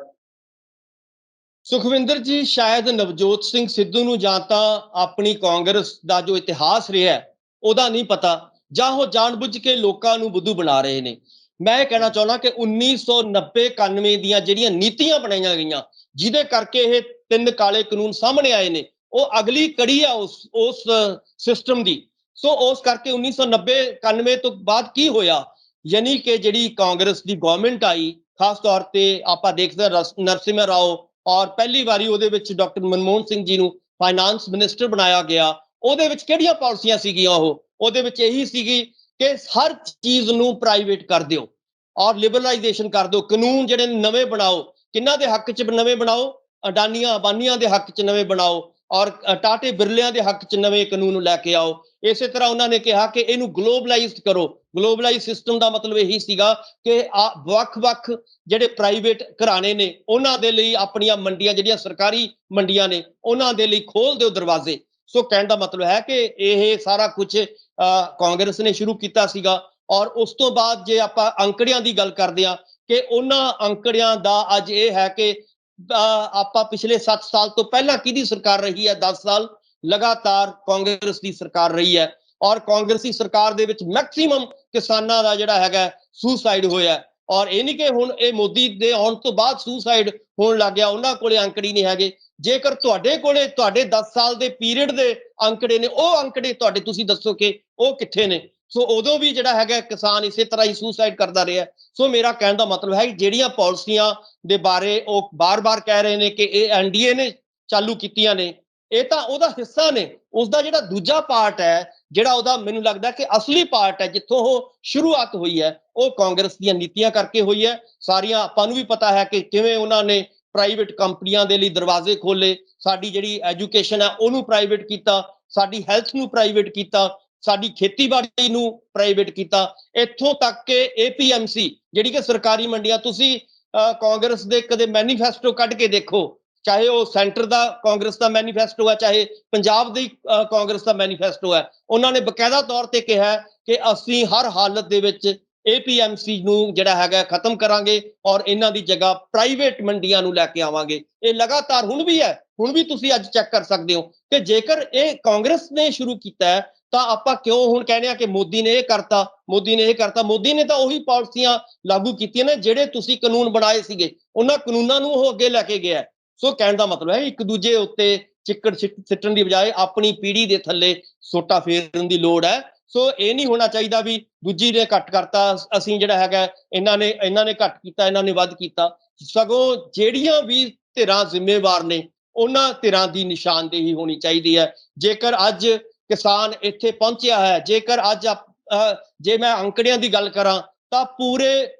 ਸੁਖਵਿੰਦਰ ਜੀ, ਸ਼ਾਇਦ ਨਵਜੋਤ ਸਿੰਘ ਸਿੱਧੂ ਨੂੰ ਜਾਂ ਤਾਂ ਆਪਣੀ ਕਾਂਗਰਸ ਦਾ ਜੋ ਇਤਿਹਾਸ ਰਿਹਾ ਉਹਦਾ ਨਹੀਂ ਪਤਾ, ਜਾਂ ਉਹ ਜਾਣਬੁੱਝ ਕੇ ਲੋਕਾਂ ਨੂੰ ਬੁੱਧੂ ਬਣਾ ਰਹੇ ਨੇ। ਮੈਂ ਇਹ ਕਹਿਣਾ ਚਾਹੁੰਦਾ ਕਿ 1990-91 ਦੀਆਂ ਜਿਹੜੀਆਂ ਨੀਤੀਆਂ ਬਣਾਈਆਂ ਗਈਆਂ, ਜਿਹਦੇ ਕਰਕੇ ਇਹ 3 ਕਾਲੇ ਕਾਨੂੰਨ ਸਾਹਮਣੇ ਆਏ ਨੇ, ਉਹ ਅਗਲੀ ਕੜੀ ਆ ਉਸ ਸਿਸਟਮ ਦੀ। ਸੋ ਉਸ ਕਰਕੇ 1990-91 ਤੋਂ ਬਾਅਦ ਕੀ ਹੋਇਆ, ਯਾਨੀ ਕਿ ਜਿਹੜੀ ਕਾਂਗਰਸ ਦੀ ਗਵਰਨਮੈਂਟ ਆਈ, ਖਾਸ ਤੌਰ ਤੇ ਆਪਾਂ ਦੇਖਦੇ ਨਰਸਿਮਹਾ ਰਾਓ, ਔਰ ਪਹਿਲੀ ਵਾਰੀ ਉਹਦੇ ਵਿੱਚ ਡਾਕਟਰ ਮਨਮੋਹਨ ਸਿੰਘ ਜੀ ਨੂੰ ਫਾਈਨਾਂਸ ਮਿਨਿਸਟਰ ਬਣਾਇਆ ਗਿਆ। ਉਹਦੇ ਵਿੱਚ ਕਿਹੜੀਆਂ ਪਾਲਿਸੀਆਂ ਸੀਗੀਆਂ? ਉਹਦੇ ਵਿੱਚ ਇਹੀ ਸੀਗੀ ਕਿ ਹਰ ਚੀਜ਼ ਨੂੰ ਪ੍ਰਾਈਵੇਟ ਕਰ ਦਿਓ ਔਰ ਲਿਬਰਲਾਈਜੇਸ਼ਨ ਕਰ ਦਿਓ, ਕਾਨੂੰਨ ਜਿਹੜੇ ਨਵੇਂ ਬਣਾਓ। ਕਿਹਨਾਂ ਦੇ ਹੱਕ 'ਚ ਨਵੇਂ ਬਣਾਓ? ਅਡਾਨੀਆਂ ਅਬਾਨੀਆਂ ਦੇ ਹੱਕ 'ਚ ਨਵੇਂ ਬਣਾਓ ਔਰ ਟਾਟੇ ਬਿਰਲਿਆਂ ਦੇ ਹੱਕ 'ਚ ਨਵੇਂ ਕਾਨੂੰਨ ਲੈ ਕੇ ਆਓ। ਇਸੇ ਤਰ੍ਹਾਂ ਉਹਨਾਂ ਨੇ ਕਿਹਾ ਕਿ ਇਹਨੂੰ ਗਲੋਬਲਾਈਜ਼ਡ ਕਰੋ। ਗਲੋਬਲਾਈਜ਼ ਸਿਸਟਮ ਦਾ ਮਤਲਬ ਇਹੀ ਸੀਗਾ ਕਿ ਵੱਖ-ਵੱਖ ਜਿਹੜੇ ਪ੍ਰਾਈਵੇਟ ਘਰਾਣੇ ਨੇ ਉਹਨਾਂ ਦੇ ਲਈ ਆਪਣੀਆਂ ਮੰਡੀਆਂ, ਜਿਹੜੀਆਂ ਸਰਕਾਰੀ ਮੰਡੀਆਂ ਨੇ, ਉਹਨਾਂ ਦੇ ਲਈ ਖੋਲ ਦਿਓ ਦਰਵਾਜ਼ੇ। ਸੋ ਕਹਿਣ ਦਾ ਮਤਲਬ ਹੈ ਕਿ ਇਹ ਸਾਰਾ ਕੁਝ ਕਾਂਗਰਸ ਨੇ ਸ਼ੁਰੂ ਕੀਤਾ ਸੀਗਾ। ਔਰ ਉਸ ਤੋਂ ਬਾਅਦ ਜੇ ਆਪਾਂ ਅੰਕੜਿਆਂ ਦੀ ਗੱਲ ਕਰਦੇ ਹਾਂ ਕਿ ਉਹਨਾਂ ਅੰਕੜਿਆਂ ਦਾ ਅੱਜ ਇਹ ਹੈ ਕਿ ਆਪਾਂ ਪਿਛਲੇ 7 ਸਾਲ ਤੋਂ ਪਹਿਲਾਂ ਕਿਹਦੀ ਸਰਕਾਰ ਰਹੀ ਹੈ? 10 ਸਾਲ ਲਗਾਤਾਰ ਕਾਂਗਰਸ ਦੀ ਸਰਕਾਰ ਰਹੀ ਹੈ। ਔਰ ਕਾਂਗਰਸੀ ਸਰਕਾਰ ਦੇ ਵਿੱਚ ਮੈਕਸਿਮਮ ਕਿਸਾਨਾਂ ਦਾ ਜਿਹੜਾ ਹੈਗਾ ਸੁਸਾਈਡ ਹੋਇਆ। ਔਰ ਇਹ ਨਹੀਂ ਕਿ ਹੁਣ ਇਹ ਮੋਦੀ ਦੇ ਆਉਣ ਤੋਂ ਬਾਅਦ ਸੁਸਾਈਡ ਹੋਣ ਲੱਗ ਗਿਆ, ਉਹਨਾਂ ਕੋਲੇ ਅੰਕੜੇ ਨਹੀਂ ਹੈਗੇ। ਜੇਕਰ ਤੁਹਾਡੇ ਕੋਲੇ ਤੁਹਾਡੇ 10 ਸਾਲ ਦੇ ਪੀਰੀਅਡ ਦੇ ਅੰਕੜੇ ਨੇ, ਉਹ ਅੰਕੜੇ ਤੁਹਾਡੇ ਤੁਸੀਂ ਦੱਸੋ ਕਿ ਉਹ ਕਿੱਥੇ ਨੇ? ਸੋ ਉਦੋਂ ਵੀ ਜਿਹੜਾ ਹੈਗਾ ਕਿਸਾਨ ਇਸੇ ਤਰ੍ਹਾਂ ਹੀ ਸੁਸਾਈਡ ਕਰਦਾ ਰਿਹਾ। ਸੋ ਮੇਰਾ ਕਹਿਣ ਦਾ ਮਤਲਬ ਹੈ ਜਿਹੜੀਆਂ ਪਾਲਿਸੀਆਂ ਦੇ ਬਾਰੇ ਉਹ ਬਾਰ-ਬਾਰ ਕਹਿ ਰਹੇ ਨੇ ਕਿ ਇਹ ਐਨਡੀਏ ਨੇ ਚਾਲੂ ਕੀਤੀਆਂ ਨੇ, ਇਹ ਤਾਂ ਉਹਦਾ ਹਿੱਸਾ ਨੇ। ਉਸਦਾ ਜਿਹੜਾ ਦੂਜਾ ਪਾਰਟ ਹੈ, ਜਿਹੜਾ ਉਹਦਾ ਮੈਨੂੰ ਲੱਗਦਾ ਕਿ ਅਸਲੀ ਪਾਰਟ ਹੈ, ਜਿੱਥੋਂ ਉਹ ਸ਼ੁਰੂਆਤ ਹੋਈ ਹੈ, ਉਹ ਕਾਂਗਰਸ ਦੀਆਂ ਨੀਤੀਆਂ ਕਰਕੇ ਹੋਈ ਹੈ। ਸਾਰੀਆਂ ਆਪਾਂ ਨੂੰ ਵੀ ਪਤਾ ਹੈ ਕਿ ਕਿਵੇਂ ਉਹਨਾਂ ਨੇ ਪ੍ਰਾਈਵੇਟ ਕੰਪਨੀਆਂ ਦੇ ਲਈ ਦਰਵਾਜ਼ੇ ਖੋਲੇ, ਸਾਡੀ ਜਿਹੜੀ ਐਜੂਕੇਸ਼ਨ ਹੈ ਉਹਨੂੰ ਪ੍ਰਾਈਵੇਟ ਕੀਤਾ, ਸਾਡੀ ਹੈਲਥ ਨੂੰ ਪ੍ਰਾਈਵੇਟ ਕੀਤਾ, ਸਾਡੀ ਖੇਤੀਬਾੜੀ ਨੂੰ ਪ੍ਰਾਈਵੇਟ ਕੀਤਾ, ਇੱਥੋਂ ਤੱਕ ਕਿ APMC ਜਿਹੜੀ ਕਿ ਸਰਕਾਰੀ ਮੰਡੀਆਂ, ਤੁਸੀਂ ਕਾਂਗਰਸ ਦੇ ਕਦੇ ਮੈਨੀਫੈਸਟੋ ਕੱਢ ਕੇ ਦੇਖੋ, ਚਾਹੇ ਉਹ ਸੈਂਟਰ ਦਾ ਕਾਂਗਰਸ ਦਾ ਮੈਨੀਫੈਸਟੋ ਹੈ, ਚਾਹੇ ਪੰਜਾਬ ਦੀ ਕਾਂਗਰਸ ਦਾ ਮੈਨੀਫੈਸਟੋ ਹੈ, ਉਹਨਾਂ ਨੇ ਬਕਾਇਦਾ ਤੌਰ ਤੇ ਕਿਹਾ ਕਿ ਅਸੀਂ ਹਰ ਹਾਲਤ ਦੇ ਵਿੱਚ APMC ਨੂੰ ਜਿਹੜਾ ਹੈਗਾ ਖਤਮ ਕਰਾਂਗੇ ਔਰ ਇਹਨਾਂ ਦੀ ਜਗ੍ਹਾ ਪ੍ਰਾਈਵੇਟ ਮੰਡੀਆਂ ਨੂੰ ਲੈ ਕੇ ਆਵਾਂਗੇ। ਇਹ ਲਗਾਤਾਰ ਹੁਣ ਵੀ ਹੈ, ਹੁਣ ਵੀ ਤੁਸੀਂ ਅੱਜ ਚੈੱਕ ਕਰ ਸਕਦੇ ਹੋ ਕਿ ਜੇਕਰ ਇਹ ਕਾਂਗਰਸ ਨੇ ਸ਼ੁਰੂ ਕੀਤਾ ਹੈ ਤਾਂ ਆਪਾਂ ਕਿਉਂ ਹੁਣ ਕਹਿੰਦੇ ਆ ਕਿ ਮੋਦੀ ਨੇ ਇਹ ਕਰਤਾ, ਮੋਦੀ ਨੇ ਇਹ ਕਰਤਾ। ਮੋਦੀ ਨੇ ਤਾਂ ਉਹੀ ਪਾਲਿਸੀਆਂ ਲਾਗੂ ਕੀਤੀਆਂ ਨੇ ਜਿਹੜੇ ਤੁਸੀਂ ਕਾਨੂੰਨ ਬਣਾਏ ਸੀਗੇ, ਉਹਨਾਂ ਕਾਨੂੰਨਾਂ ਨੂੰ ਉਹ ਅੱਗੇ ਲੈ ਕੇ ਗਿਆ। ਸੋ ਕਹਿਣ ਦਾ ਮਤਲਬ ਹੈ ਇੱਕ ਦੂਜੇ ਉੱਤੇ ਚਿੱਕੜ ਸਿੱਟਣ ਦੀ ਬਜਾਏ ਆਪਣੀ ਪੀੜ੍ਹੀ ਦੇ ਥੱਲੇ ਸੋਟਾ ਫੇਰਨ ਦੀ ਲੋੜ ਹੈ। ਸੋ ਇਹ ਨਹੀਂ ਹੋਣਾ ਚਾਹੀਦਾ ਵੀ ਦੂਜੀ ਨੇ ਘੱਟ ਕਰਤਾ, ਅਸੀਂ ਜਿਹੜਾ ਹੈਗਾ ਇਹਨਾਂ ਨੇ ਘੱਟ ਕੀਤਾ, ਇਹਨਾਂ ਨੇ ਵੱਧ ਕੀਤਾ। ਸਗੋਂ ਜਿਹੜੀਆਂ ਵੀ ਧਿਰਾਂ ਜ਼ਿੰਮੇਵਾਰ ਨੇ ਉਹਨਾਂ ਧਿਰਾਂ ਦੀ ਨਿਸ਼ਾਨਦੇਹੀ ਹੋਣੀ ਚਾਹੀਦੀ ਹੈ। ਜੇਕਰ ਅੱਜ ਕਿਸਾਨ ਇੱਥੇ ਪਹੁੰਚਿਆ ਹੈ, ਜੇਕਰ ਅੱਜ ਜੇ ਮੈਂ ਅੰਕੜਿਆਂ ਦੀ ਗੱਲ ਕਰਾਂ ਤਾਂ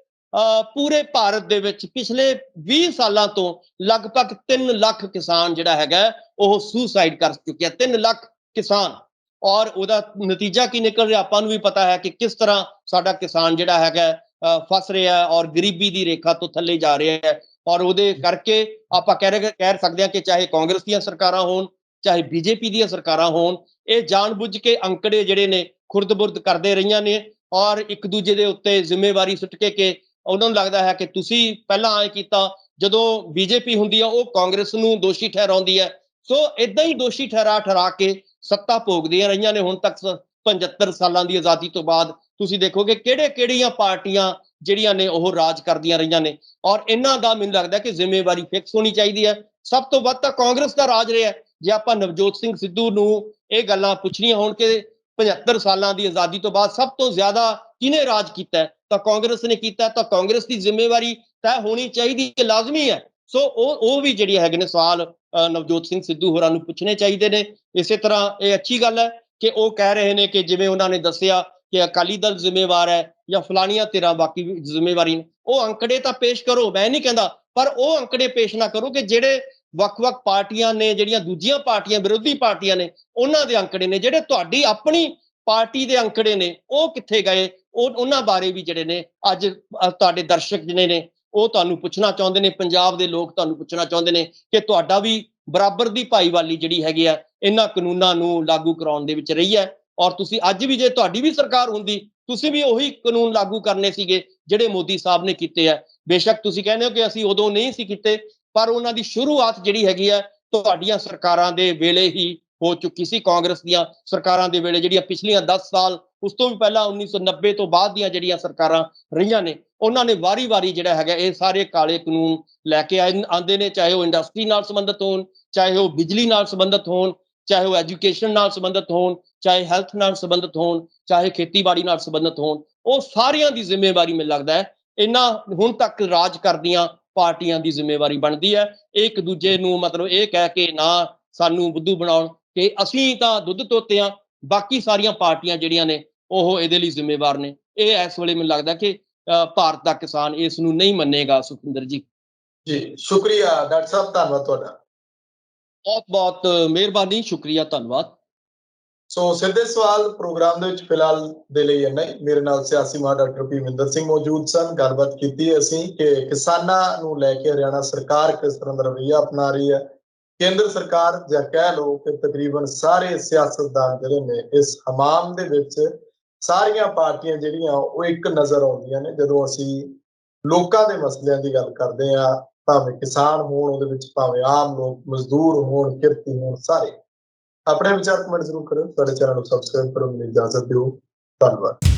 ਪੂਰੇ ਭਾਰਤ ਦੇ ਵਿੱਚ ਪਿਛਲੇ 20 ਸਾਲਾਂ ਤੋਂ ਲਗਭਗ 3 ਲੱਖ ਕਿਸਾਨ ਜਿਹੜਾ ਹੈਗਾ ਉਹ ਸੁਸਾਈਡ ਕਰ ਚੁੱਕਿਆ। 3 ਲੱਖ ਕਿਸਾਨ। ਔਰ ਉਹਦਾ ਨਤੀਜਾ ਕੀ ਨਿਕਲ ਰਿਹਾ ਆਪਾਂ ਨੂੰ ਵੀ ਪਤਾ ਹੈ ਕਿ ਕਿਸ ਤਰ੍ਹਾਂ ਸਾਡਾ ਕਿਸਾਨ ਜਿਹੜਾ ਹੈਗਾ ਫਸ ਰਿਹਾ ਔਰ ਗਰੀਬੀ ਦੀ ਰੇਖਾ ਤੋਂ ਥੱਲੇ ਜਾ ਰਿਹਾ ਹੈ। ਔਰ ਉਹਦੇ ਕਰਕੇ ਆਪਾਂ ਕਹਿ ਸਕਦੇ ਹਾਂ ਕਿ ਚਾਹੇ ਕਾਂਗਰਸ ਦੀਆਂ ਸਰਕਾਰਾਂ ਹੋਣ, ਚਾਹੇ BJP ਦੀਆਂ ਸਰਕਾਰਾਂ ਹੋਣ, ਇਹ ਜਾਣਬੁੱਝ ਕੇ ਅੰਕੜੇ ਜਿਹੜੇ ਨੇ ਖੁਰਦ-ਬੁਰਦ ਕਰਦੇ ਰਹੀਆਂ ਨੇ ਔਰ ਇੱਕ ਦੂਜੇ ਦੇ ਉੱਤੇ ਜ਼ਿੰਮੇਵਾਰੀ ਸੁੱਟ ਕੇ ਉਹਨਾਂ ਨੂੰ ਲੱਗਦਾ ਹੈ ਕਿ ਤੁਸੀਂ ਪਹਿਲਾਂ ਐ ਕੀਤਾ। ਜਦੋਂ BJP ਹੁੰਦੀ ਆ ਉਹ ਕਾਂਗਰਸ ਨੂੰ ਦੋਸ਼ੀ ਠਹਿਰਾਉਂਦੀ ਹੈ। ਸੋ ਇਦਾਂ ਹੀ ਦੋਸ਼ੀ ਠਹਿਰਾ ਕੇ ਸੱਤਾ ਭੋਗਦੀਆਂ ਰਹੀਆਂ ਨੇ ਹੁਣ ਤੱਕ। 75 ਸਾਲਾਂ ਦੀ ਆਜ਼ਾਦੀ ਤੋਂ ਬਾਅਦ ਤੁਸੀਂ ਦੇਖੋਗੇ ਕਿਹੜੀਆਂ ਪਾਰਟੀਆਂ ਜਿਹੜੀਆਂ ਨੇ ਉਹ ਰਾਜ ਕਰਦੀਆਂ ਰਹੀਆਂ ਨੇ। ਔਰ ਇਹਨਾਂ ਦਾ ਮੈਨੂੰ ਲੱਗਦਾ ਕਿ ਜ਼ਿੰਮੇਵਾਰੀ ਫਿਕਸ ਹੋਣੀ ਚਾਹੀਦੀ ਹੈ। ਸਭ ਤੋਂ ਵੱਧ ਤਾਂ ਕਾਂਗਰਸ ਦਾ ਰਾਜ ਰਿਹਾ। ਜੇ ਆਪਾਂ ਨਵਜੋਤ ਸਿੰਘ ਸਿੱਧੂ ਨੂੰ ਇਹ ਗੱਲਾਂ ਪੁੱਛਣੀਆਂ ਹੋਣ ਕਿ 75 ਸਾਲਾਂ ਦੀ ਆਜ਼ਾਦੀ ਤੋਂ ਬਾਅਦ ਸਭ ਤੋਂ ਜ਼ਿਆਦਾ ਕਿਹਨੇ ਰਾਜ ਕੀਤਾ ਤਾਂ ਕਾਂਗਰਸ ਨੇ ਕੀਤਾ, ਤਾਂ ਕਾਂਗਰਸ ਦੀ ਜ਼ਿੰਮੇਵਾਰੀ ਤੈਅ ਹੋਣੀ ਚਾਹੀਦੀ ਹੈ, ਲਾਜ਼ਮੀ ਹੈ। ਸੋ ਉਹ ਵੀ ਜਿਹੜੀਆਂ ਹੈਗੇ ਨੇ ਸਵਾਲ ਨਵਜੋਤ ਸਿੰਘ ਸਿੱਧੂ ਹੋਰਾਂ ਨੂੰ ਪੁੱਛਣੇ ਚਾਹੀਦੇ ਨੇ। ਇਸੇ ਤਰ੍ਹਾਂ ਇਹ ਅੱਛੀ ਗੱਲ ਹੈ ਕਿ ਉਹ ਕਹਿ ਰਹੇ ਨੇ ਕਿ ਜਿਵੇਂ ਉਹਨਾਂ ਨੇ ਦੱਸਿਆ ਕਿ ਅਕਾਲੀ ਦਲ ਜ਼ਿੰਮੇਵਾਰ ਹੈ ਜਾਂ ਫਲਾਣੀਆਂ ਧਿਰਾਂ ਬਾਕੀ ਜ਼ਿੰਮੇਵਾਰੀ ਨੇ। ਉਹ ਅੰਕੜੇ ਤਾਂ ਪੇਸ਼ ਕਰੋ, ਮੈਂ ਨਹੀਂ ਕਹਿੰਦਾ, ਪਰ ਉਹ ਅੰਕੜੇ ਪੇਸ਼ ਨਾ ਕਰੋ ਕਿ ਜਿਹੜੇ ਵੱਖ-ਵੱਖ ਪਾਰਟੀਆਂ ਨੇ, ਜਿਹੜੀਆਂ ਦੂਜੀਆਂ ਪਾਰਟੀਆਂ, ਵਿਰੋਧੀ ਪਾਰਟੀਆਂ ਨੇ, ਉਹਨਾਂ ਦੇ ਅੰਕੜੇ ਨੇ। ਜਿਹੜੇ ਤੁਹਾਡੀ ਆਪਣੀ ਪਾਰਟੀ ਦੇ ਅੰਕੜੇ ਨੇ ਉਹ ਕਿੱਥੇ ਗਏ? ਉਹਨਾਂ ਬਾਰੇ ਵੀ ਜਿਹੜੇ ਨੇ ਅੱਜ ਤੁਹਾਡੇ ਦਰਸ਼ਕ ਜਿਹੜੇ ਨੇ ਉਹ ਤੁਹਾਨੂੰ ਪੁੱਛਣਾ ਚਾਹੁੰਦੇ ਨੇ, ਪੰਜਾਬ ਦੇ ਲੋਕ ਤੁਹਾਨੂੰ ਪੁੱਛਣਾ ਚਾਹੁੰਦੇ ਨੇ ਕਿ ਤੁਹਾਡਾ ਵੀ ਬਰਾਬਰ ਦੀ ਭਾਈਵਾਲੀ ਜਿਹੜੀ ਹੈਗੀ ਆ ਇਹਨਾਂ ਕਾਨੂੰਨਾਂ ਨੂੰ ਲਾਗੂ ਕਰਾਉਣ ਦੇ ਵਿੱਚ ਰਹੀ ਹੈ। ਔਰ ਤੁਸੀਂ ਅੱਜ ਵੀ, ਜੇ ਤੁਹਾਡੀ ਵੀ ਸਰਕਾਰ ਹੁੰਦੀ, ਤੁਸੀਂ ਵੀ ਉਹੀ ਕਾਨੂੰਨ ਲਾਗੂ ਕਰਨੇ ਸੀਗੇ ਜਿਹੜੇ ਮੋਦੀ ਸਾਹਿਬ ਨੇ ਕੀਤੇ ਆ। ਬੇਸ਼ੱਕ ਤੁਸੀਂ ਕਹਿੰਦੇ ਹੋ ਕਿ ਅਸੀਂ ਉਦੋਂ ਨਹੀਂ ਸੀ ਕੀਤੇ, ਪਰ ਉਹਨਾਂ ਦੀ ਸ਼ੁਰੂਆਤ ਜਿਹੜੀ ਹੈਗੀ ਆ ਤੁਹਾਡੀਆਂ ਸਰਕਾਰਾਂ ਦੇ ਵੇਲੇ ਹੀ ਹੋ ਚੁੱਕੀ ਸੀ। ਕਾਂਗਰਸ ਦੀਆਂ ਸਰਕਾਰਾਂ ਦੇ ਵੇਲੇ, ਜਿਹੜੀਆਂ ਪਿਛਲੀਆਂ 10 ਸਾਲ, ਉਸ ਤੋਂ ਵੀ ਪਹਿਲਾਂ 1990 ਤੋਂ ਬਾਅਦ ਦੀਆਂ ਜਿਹੜੀਆਂ ਸਰਕਾਰਾਂ ਰਹੀਆਂ ਨੇ, ਉਹਨਾਂ ਨੇ ਵਾਰੀ-ਵਾਰੀ ਜਿਹੜਾ ਹੈਗਾ ਇਹ ਸਾਰੇ ਕਾਲੇ ਕਾਨੂੰਨ ਲੈ ਕੇ ਆਉਂਦੇ ਨੇ, ਚਾਹੇ ਉਹ ਇੰਡਸਟਰੀ ਨਾਲ ਸੰਬੰਧਿਤ ਹੋਣ, ਚਾਹੇ ਉਹ ਬਿਜਲੀ ਨਾਲ ਸੰਬੰਧਿਤ ਹੋਣ, ਚਾਹੇ ਉਹ ਐਜੂਕੇਸ਼ਨ ਨਾਲ ਸੰਬੰਧਿਤ ਹੋਣ, ਚਾਹੇ ਹੈਲਥ ਨਾਲ ਸੰਬੰਧਿਤ ਹੋਣ, ਚਾਹੇ ਖੇਤੀਬਾੜੀ ਨਾਲ ਸੰਬੰਧਿਤ ਹੋਣ। ਉਹ ਸਾਰਿਆਂ ਦੀ ਜ਼ਿੰਮੇਵਾਰੀ ਮੈਨੂੰ ਲੱਗਦਾ ਹੈ ਇਹਨਾਂ ਹੁਣ ਤੱਕ ਰਾਜ ਕਰਦੀਆਂ ਪਾਰਟੀਆਂ ਦੀ ਜ਼ਿੰਮੇਵਾਰੀ ਬਣਦੀ ਹੈ। ਇੱਕ ਦੂਜੇ ਨੂੰ ਮਤਲਬ ਇਹ ਕਹਿ ਕੇ ਨਾ ਸਾਨੂੰ ਬੁੱਧੂ ਬਣਾਉਣ ਕਿ ਅਸੀਂ ਤਾਂ ਦੁੱਧ ਧੋਤੇ ਆ, ਬਾਕੀ ਸਾਰੀਆਂ ਪਾਰਟੀਆਂ ਜਿਹੜੀਆਂ ਨੇ ਉਹ ਇਹਦੇ ਲਈ ਜ਼ਿੰਮੇਵਾਰ ਨੇ। ਇਹ ਇਸ ਵੇਲੇ ਮੈਨੂੰ ਲੱਗਦਾ ਕਿ ਭਾਰਤ ਦਾ ਕਿਸਾਨ ਇਸ ਨੂੰ ਨਹੀਂ ਮੰਨੇਗਾ। ਸੁਖਿੰਦਰ ਜੀ ਸ਼ੁਕਰੀਆ ਡਾਕਟਰ ਸਾਹਿਬ, ਧੰਨਵਾਦ ਤੁਹਾਡਾ। ਬਹੁਤ ਮਿਹਰਬਾਨੀ, ਸ਼ੁਕਰੀਆ, ਧੰਨਵਾਦ। ਸੋ ਸਿੱਧੇ ਸਵਾਲ ਪ੍ਰੋਗਰਾਮ ਦੇ ਵਿੱਚ ਫਿਲਹਾਲ ਦੇ ਲਈ ਇੰਨਾ ਹੀ। ਮੇਰੇ ਨਾਲ ਸਿਆਸੀ ਮਾਹਰ ਡਾਕਟਰ ਭੀਮਿੰਦਰ ਸਿੰਘ ਮੌਜੂਦ ਸਨ। ਗੱਲਬਾਤ ਕੀਤੀ ਅਸੀਂ ਕਿ ਕਿਸਾਨਾਂ ਨੂੰ ਲੈ ਕੇ ਹਰਿਆਣਾ ਸਰਕਾਰ ਕਿਸ ਤਰ੍ਹਾਂ ਦਾ ਰਵੱਈਆ ਅਪਣਾ ਰਹੀ ਹੈ। ਕੇਂਦਰ ਸਰਕਾਰ, ਜਾਂ ਕਹਿ ਲਓ ਕਿ ਤਕਰੀਬਨ ਸਾਰੇ ਸਿਆਸਤਦਾਨ ਜਿਹੜੇ ਨੇ ਇਸ ਹਮਾਮ ਦੇ ਵਿੱਚ, ਸਾਰੀਆਂ ਪਾਰਟੀਆਂ ਜਿਹੜੀਆਂ ਉਹ ਇੱਕ ਨਜ਼ਰ ਆਉਂਦੀਆਂ ਨੇ ਜਦੋਂ ਅਸੀਂ ਲੋਕਾਂ ਦੇ ਮਸਲਿਆਂ ਦੀ ਗੱਲ ਕਰਦੇ ਹਾਂ। ਭਾਵੇਂ ਕਿਸਾਨ ਹੋਣ ਉਹਦੇ ਵਿੱਚ, ਭਾਵੇਂ ਆਮ ਲੋਕ, ਮਜ਼ਦੂਰ ਹੋਣ, ਕਿਰਤੀ ਹੋਣ, ਸਾਰੇ। ਆਪਣੇ ਵਿਚਾਰ ਕਮੈਂਟ ਜ਼ਰੂਰ ਕਰੋ। ਸਾਡੇ ਚੈਨਲ ਨੂੰ ਸਬਸਕ੍ਰਾਈਬ ਕਰਨ ਦੀ ਇਜਾਜ਼ਤ ਦਿਓ। ਧੰਨਵਾਦ।